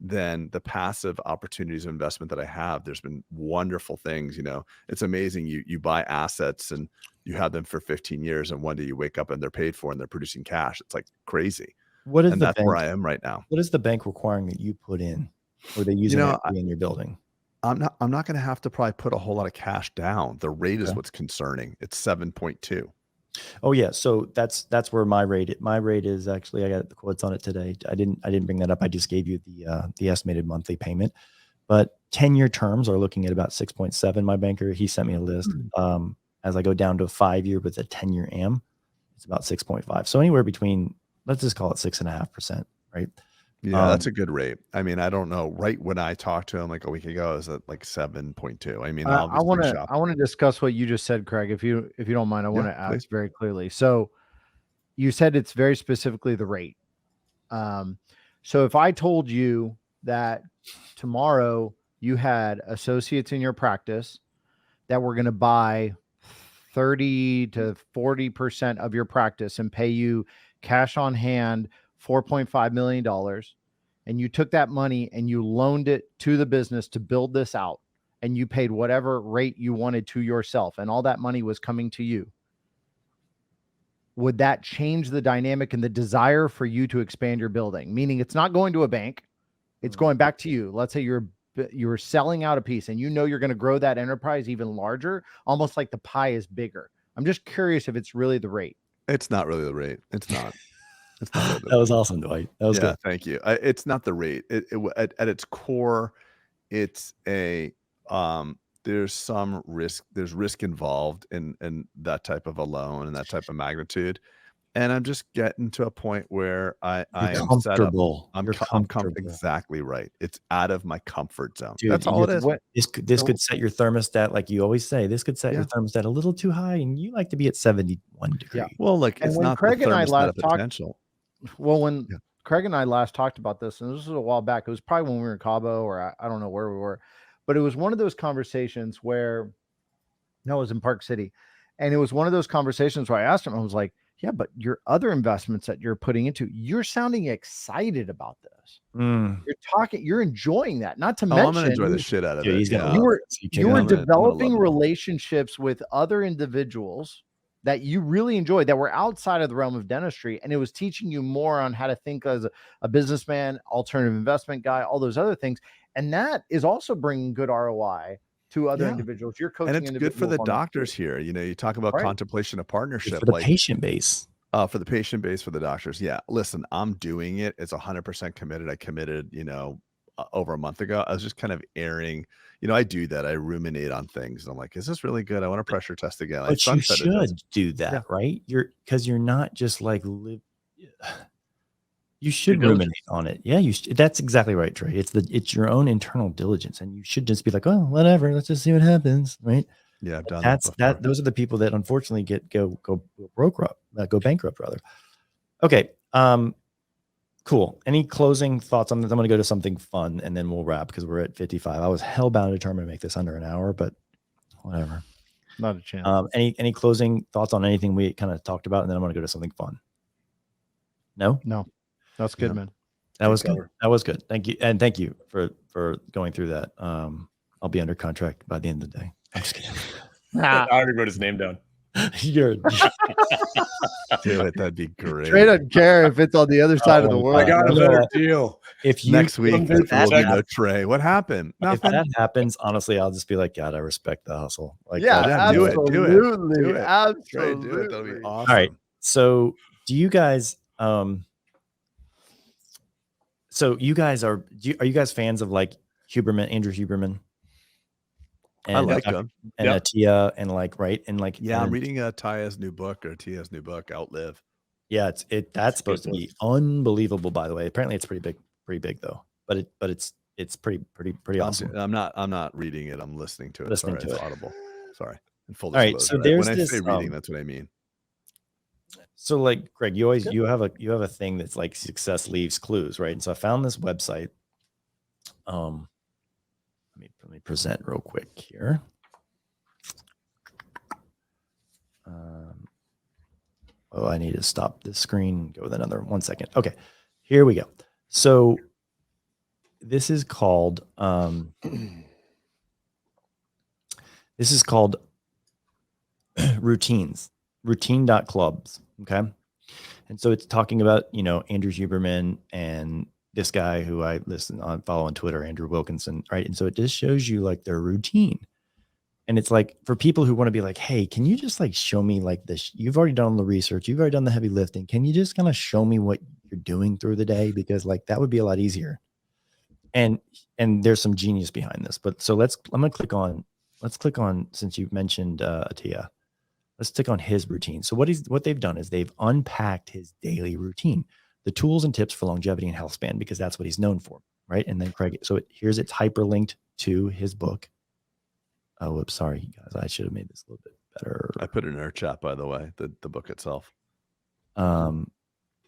than the passive opportunities of investment that I have. There's been wonderful things, you know, it's amazing. You buy assets and you have them for 15 years and one day you wake up and they're paid for and they're producing cash. It's like crazy. What is and the that's bank? where I am right now. What is the bank requiring that you put in, or they using equity in your building? I'm not going to have to probably put a whole lot of cash down. The rate is what's concerning. It's 7.2. Oh yeah, so that's where my rate is actually. I got the quotes on it today. I didn't bring that up. I just gave you the estimated monthly payment. But 10-year terms are looking at about 6.7. My banker, he sent me a list. As I go down to a 5-year with a 10-year AM, it's about 6.5. So anywhere between, let's just call it 6.5%, right? Yeah, that's a good rate. I mean, I don't know. Right when I talked to him like a week ago, is it like 7.2? I mean, I want to discuss what you just said, Craig. If you don't mind, I want to ask very clearly. So you said it's very specifically the rate. So if I told you that tomorrow you had associates in your practice that were going to buy 30 to 40% of your practice and pay you cash on hand, $4.5 million, and you took that money and you loaned it to the business to build this out, and you paid whatever rate you wanted to yourself, and all that money was coming to you, would that change the dynamic and the desire for you to expand your building? Meaning it's not going to a bank, it's going back to you. Let's say you're selling out a piece and you know you're going to grow that enterprise even larger, almost like the pie is bigger. I'm just curious if it's really the rate. It's not really the rate. It's not. It's not really the That was awesome, Dwight. That was good. Thank you. It's not the rate. At its core, it's a there's some risk. There's risk involved in that type of a loan and that type of magnitude. And I'm just getting to a point where I am set up. I'm comfortable. Exactly right. It's out of my comfort zone. Dude, that's all it is. This could set your thermostat, like you always say, this could set your thermostat a little too high, and you like to be at 71 degrees. Yeah. Well, like it's not Craig the and I thermostat last of talked, potential. well, when Craig and I last talked about this, and this was a while back, it was probably when we were in Cabo, or I don't know where we were, but it was one of those conversations where No, it was in Park City. And it was one of those conversations where I asked him, I was like, yeah, but your other investments that you're putting into, you're sounding excited about this. You're talking, you're enjoying that. Not to I'm gonna mention, enjoy the shit out of Dude, it. he's gonna Yeah. love it. you were I'm gonna developing love it. relationships with other individuals that you really enjoyed that were outside of the realm of dentistry. And it was teaching you more on how to think as a businessman, alternative investment guy, all those other things. And that is also bringing good ROI to other Yeah. individuals. You're coaching And it's good for individuals the on that too. doctors here. You know, you talk about Right. contemplation of partnership, for the like patient base. for the patient base, for the doctors. Yeah. Listen, I'm doing it. It's 100% committed. I committed, you know, over a month ago. I was just kind of airing, you know, I do that. I ruminate on things. And I'm like, is this really good? I want to pressure test again. I But you sunsetted this. should do that, Yeah. right? Because you're not just like you should diligence. ruminate on it. Yeah, that's exactly right, Trey. It's your own internal diligence, and you should just be like, oh, whatever, let's just see what happens, right? Yeah, I've done That's that before. those are the people that unfortunately go bankrupt rather. Okay. Cool. Any closing thoughts on this? I'm going to go to something fun and then we'll wrap because we're at 55. I was hellbound determined to make this under an hour, but whatever. Not a chance. Any closing thoughts on anything we kind of talked about? And then I'm going to go to something fun. No, That's good, Yeah. man. that was good. cover. That was good. Thank you. And thank you for going through that. I'll be under contract by the end of the day. I'm just kidding. I already wrote his name down. You're Do it. That'd be great. Trey doesn't care if it's on the other side of the world. I got a better deal. if you Next week, if we'll that, be no happens, Trey. What happened? if Nothing. that happens, honestly, I'll just be like, God, I respect the hustle. Like, Yeah, Yeah, do it, do it, absolutely. do it. Trey, Absolutely. do it. That'll be awesome. All right. So do you guys are you guys fans of like Andrew Huberman? I like Dr. them. And Yep. Tia and like right and like Yeah, I'm and- reading Tia's new book or Tia's new book, Outlive. Yeah, that's supposed to good be unbelievable. By the way, apparently it's pretty big though. But it's pretty awesome. I'm not reading it. I'm listening to it. Listening Sorry, to it's it. audible. Sorry. In full All right, disclosure. so there's when I this, say reading, that's what I mean. So like Greg, you have a thing that's like success leaves clues, right? And so I found this website. Let me present real quick here. I need to stop this screen. Go with another 1 second. Okay, here we go. So this is called Routines. Routine.clubs. Okay. And so it's talking about, Andrew Huberman and this guy who I follow on Twitter, Andrew Wilkinson, right? And so it just shows you like their routine. And it's like for people who want to be like, hey, can you just like show me like this? You've already done all the research. You've already done the heavy lifting. Can you just kind of show me what you're doing through the day? Because like that would be a lot easier. And there's some genius behind this. But so let's click on, since you mentioned Tia, let's click on his routine. So what they've done is they've unpacked his daily routine, the tools and tips for longevity and health span, because that's what he's known for, right? And then Craig, so it's hyperlinked to his book. Oh, whoops, sorry, guys. I should have made this a little bit better. I put it in our chat, by the way, the book itself. There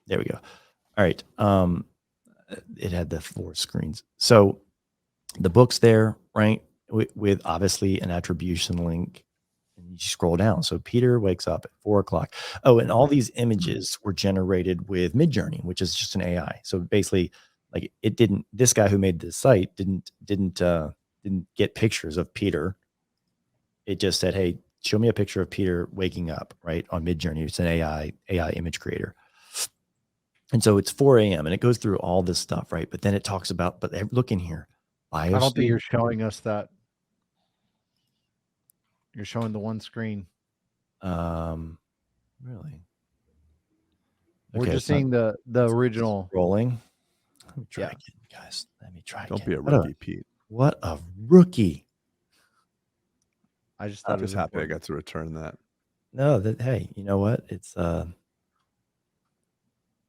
we go. All right. It had the 4 screens. So the book's there, right? With obviously an attribution link. And you scroll down. So Peter wakes up at 4:00. Oh, and all these images were generated with Midjourney, which is just an AI. So basically, like this guy who made this site didn't get pictures of Peter. It just said, hey, show me a picture of Peter waking up, right? On Midjourney. It's an AI image creator. And so it's 4 a.m. and it goes through all this stuff, right? But then it talks about, look in here. I don't think you're showing us that. You're showing the one screen. Really? We're Okay, just seeing the original. rolling. Let me try Yeah. again, guys. Let me try Don't again. be a rookie, Pete. What a rookie. I just I'm thought just it was happy I important. got to return that. No, hey, you know what? It's oh,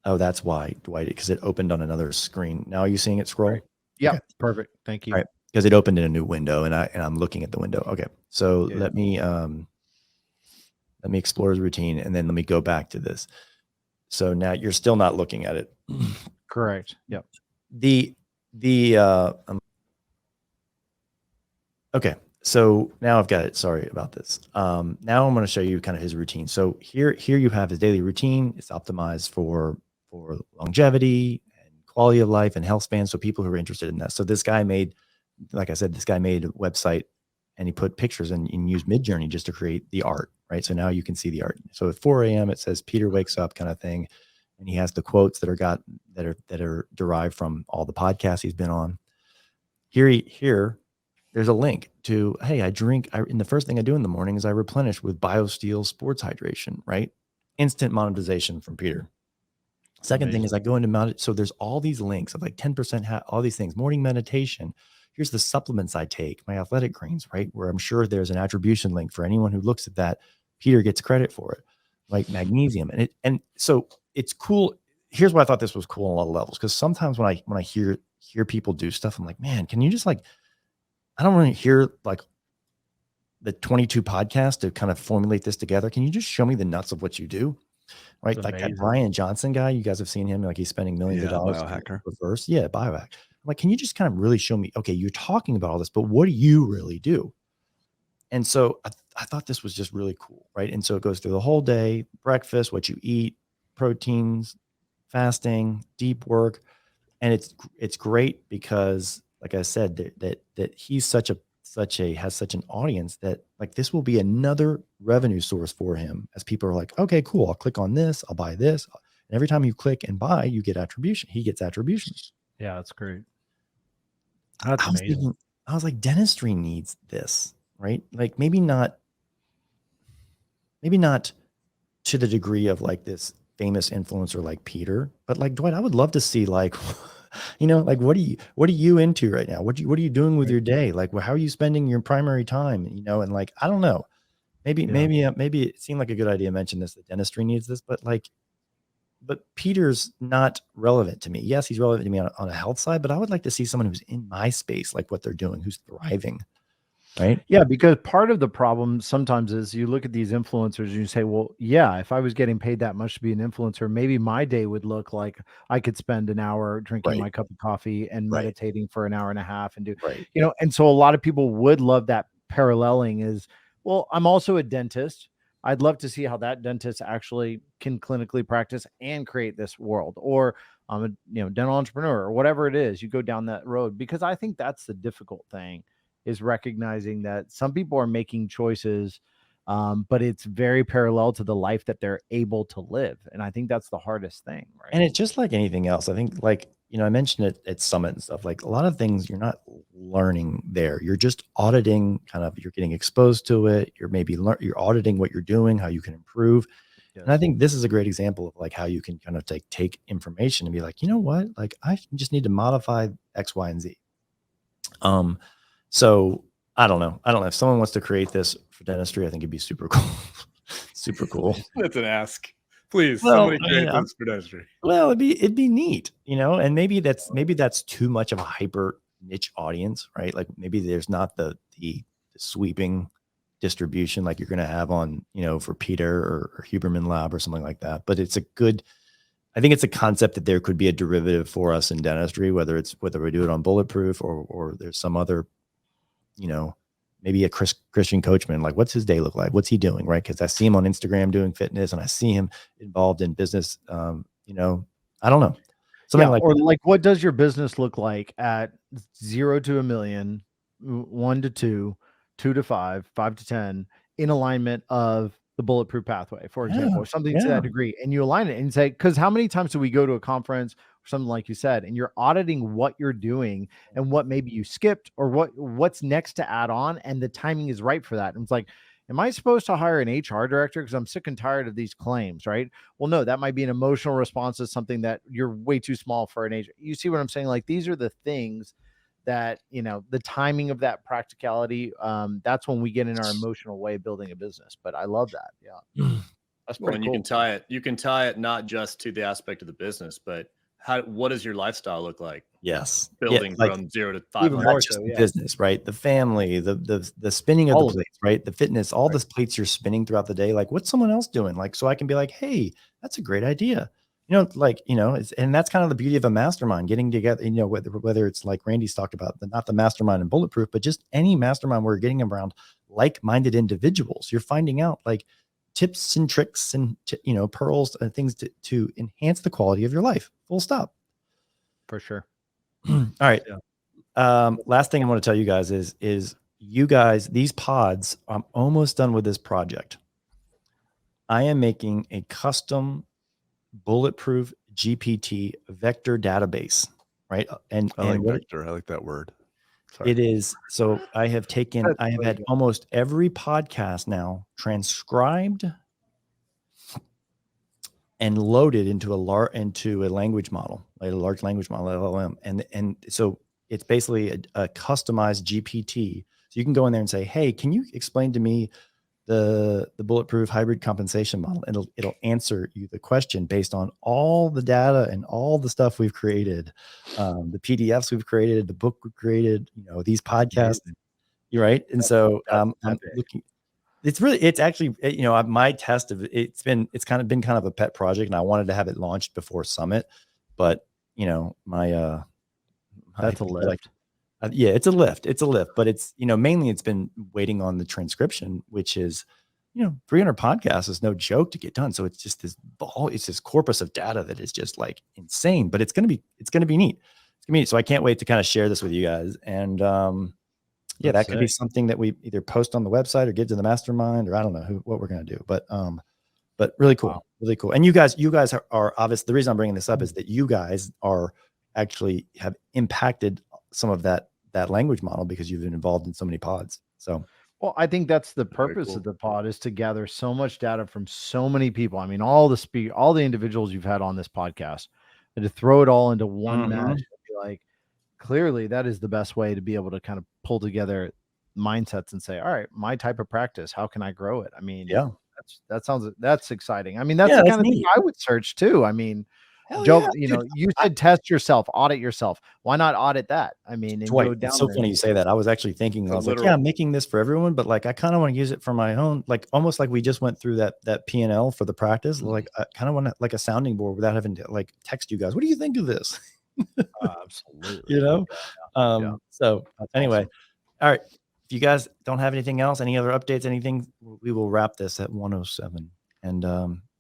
that's why, Dwight, because it opened on another screen. Now are you seeing it scroll? Right. Yeah, Okay. perfect. Thank you. All right. Because it opened in a new window and I'm looking at the window. Okay. So Yeah. let me explore his routine and then let me go back to this. So now you're still not looking at it. Correct. Yep. Okay. So now I've got it. Sorry about this. Now I'm going to show you kind of his routine. So here you have his daily routine. It's optimized for longevity and quality of life and health span. So people who are interested in that. So this guy made, like I said, this guy made a website and he put pictures and used Midjourney just to create the art, right? So now you can see the art. So at 4 a.m. it says Peter wakes up kind of thing. And he has the quotes that are derived from all the podcasts he's been on. Here, there's a link to, hey, and the first thing I do in the morning is I replenish with BioSteel sports hydration, right? Instant monetization from Peter. Second thing is I go into so there's all these links of like 10%, all these things, morning meditation. Here's the supplements I take, my athletic greens, right? Where I'm sure there's an attribution link for anyone who looks at that. Peter gets credit for it, like magnesium. And so it's cool. Here's why I thought this was cool on a lot of levels. Because sometimes when I hear people do stuff, I'm like, man, can you just like, I don't want to hear like the 22 podcasts to kind of formulate this together. Can you just show me the nuts of what you do? Right. It's like amazing. that Brian Johnson guy, you guys have seen him, like he's spending millions of dollars. Biohacker. Reverse. Yeah. Biohack. I'm like, can you just kind of really show me, okay, you're talking about all this, but what do you really do? And so I thought this was just really cool. Right. And so it goes through the whole day, breakfast, what you eat, proteins, fasting, deep work. And it's great because, like I said, that he's has such an audience that like this will be another revenue source for him as people are like, okay, cool. I'll click on this. I'll buy this. And every time you click and buy, you get attribution. He gets attribution. Yeah, that's great. That's I was amazing. thinking, I was like, dentistry needs this, right? Like maybe not to the degree of like this famous influencer like Peter, but like Dwight, I would love to see like, like what are you into right now? What are you doing with your day? Like, how are you spending your primary time? And like, I don't know, maybe it seemed like a good idea to mention this, that dentistry needs this, but Peter's not relevant to me. Yes, he's relevant to me on a health side, but I would like to see someone who's in my space, like what they're doing, who's thriving. Right. Yeah, because part of the problem sometimes is you look at these influencers and you say, well, yeah, if I was getting paid that much to be an influencer, maybe my day would look like I could spend an hour drinking my cup of coffee and meditating for an hour and a half and and so a lot of people would love that paralleling is, well, I'm also a dentist. I'd love to see how that dentist actually can clinically practice and create this world, or I'm a dental entrepreneur or whatever it is. You go down that road, because I think that's the difficult thing, is recognizing that some people are making choices, but it's very parallel to the life that they're able to live. And I think that's the hardest thing, right? And it's just like anything else. I think I mentioned it at Summit and stuff, like a lot of things you're not learning there. You're just auditing, you're getting exposed to it. You're maybe you're auditing what you're doing, how you can improve. Yes. And I think this is a great example of like how you can kind of take information and be like, you know what, like I just need to modify X, Y, and Z. So I don't know. If someone wants to create this for dentistry, I think it'd be super cool. Super cool. That's an ask. Please, somebody create this for dentistry. Well, it'd be neat, and maybe that's too much of a hyper niche audience, right? Like maybe there's not the sweeping distribution like you're going to have on, for Peter or Huberman Lab or something like that. But I think it's a concept that there could be a derivative for us in dentistry, whether we do it on Bulletproof or there's some other, maybe a Christian Coachman, like what's his day look like? What's he doing? Right. Cause I see him on Instagram doing fitness and I see him involved in business. I don't know. Something like what does your business look like at 0 to 1 million, 1 to 2, 2 to 5, 5 to 10 in alignment of the Bulletproof pathway, for example, or something to that degree. And you align it and say, because how many times do we go to a conference or something like you said, and you're auditing what you're doing and what maybe you skipped or what's next to add on, and the timing is right for that. And it's like, am I supposed to hire an HR director because I'm sick and tired of these claims, right? Well, no, that might be an emotional response to something that you're way too small for an agent. You see what I'm saying? Like these are the things that, the timing of that practicality, that's when we get in our emotional way of building a business. But I love that. Yeah. That's pretty cool. You can tie it not just to the aspect of the business, but what does your lifestyle look like? Yes. Building from 0 to 500. Not just the business, right? The family, the spinning of the plates, right? The fitness, all the plates you're spinning throughout the day. Like what's someone else doing? Like, so I can be like, hey, that's a great idea. and that's kind of the beauty of a mastermind, getting together, whether it's like Randy's talked about, not the mastermind and Bulletproof, but just any mastermind where you're getting around like-minded individuals. You're finding out like tips and tricks and, pearls and things to enhance the quality of your life. Full stop. For sure. All right. Yeah. Last thing I want to tell you guys is you guys, these pods, I'm almost done with this project. I am making a custom Bulletproof GPT vector database, right? And I like what vector. I like that word. Sorry. it is. So I have had almost every podcast now transcribed and loaded into a language model, like a large language model, LLM. And so it's basically a customized GPT. So you can go in there and say, hey, can you explain to me the Bulletproof hybrid compensation model? And it'll answer you the question based on all the data and all the stuff we've created, the PDFs we've created, the book we've created, these podcasts. You're right. And so I'm looking. It's actually, my test of it's been kind of a pet project, and I wanted to have it launched before Summit, but That's a lift. yeah, it's a lift, but it's, mainly it's been waiting on the transcription, which is, 300 podcasts is no joke to get done. So it's just this corpus of data that is just like insane, but it's going to be neat. It's going to be neat. So I can't wait to kind of share this with you guys. And, that could be something that we either post on the website or give to the mastermind, or I don't know what we're going to do, but really cool. Wow. Really cool. And you guys are obvious. The reason I'm bringing this up is that you guys are actually have impacted some of that language model because you've been involved in so many pods. So, well, I think that's the purpose of the pod, is to gather so much data from so many people. I mean, all the individuals you've had on this podcast, and to throw it all into one mesh, be like, clearly that is the best way to be able to kind of pull together mindsets and say, all right, my type of practice, how can I grow it? I mean, that's exciting. I mean, that's the kind of thing I would search too. I mean, Joe, you said test yourself, audit yourself. Why not audit that? I mean, and Dwight, go down it's so funny you say that. I was actually thinking, I was like, I'm making this for everyone, but like, I kind of want to use it for my own, like almost like we just went through that P&L for the practice. Mm-hmm. Like, I kind of want to like a sounding board without having to like text you guys. What do you think of this? Absolutely. So that's anyway, awesome. All right. If you guys don't have anything else, any other updates, anything, we will wrap this at 107. And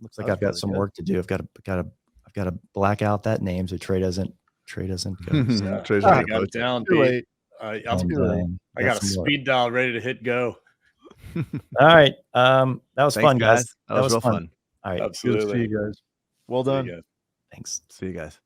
looks like I've got some work to do. I've got to black out that name so Trey doesn't go. So. Trey's I got it down. Pete. I got a speed dial ready to hit go. All right. That was fun, guys. That was real fun. All right. Absolutely. See you guys. Well done. Thanks. See you guys.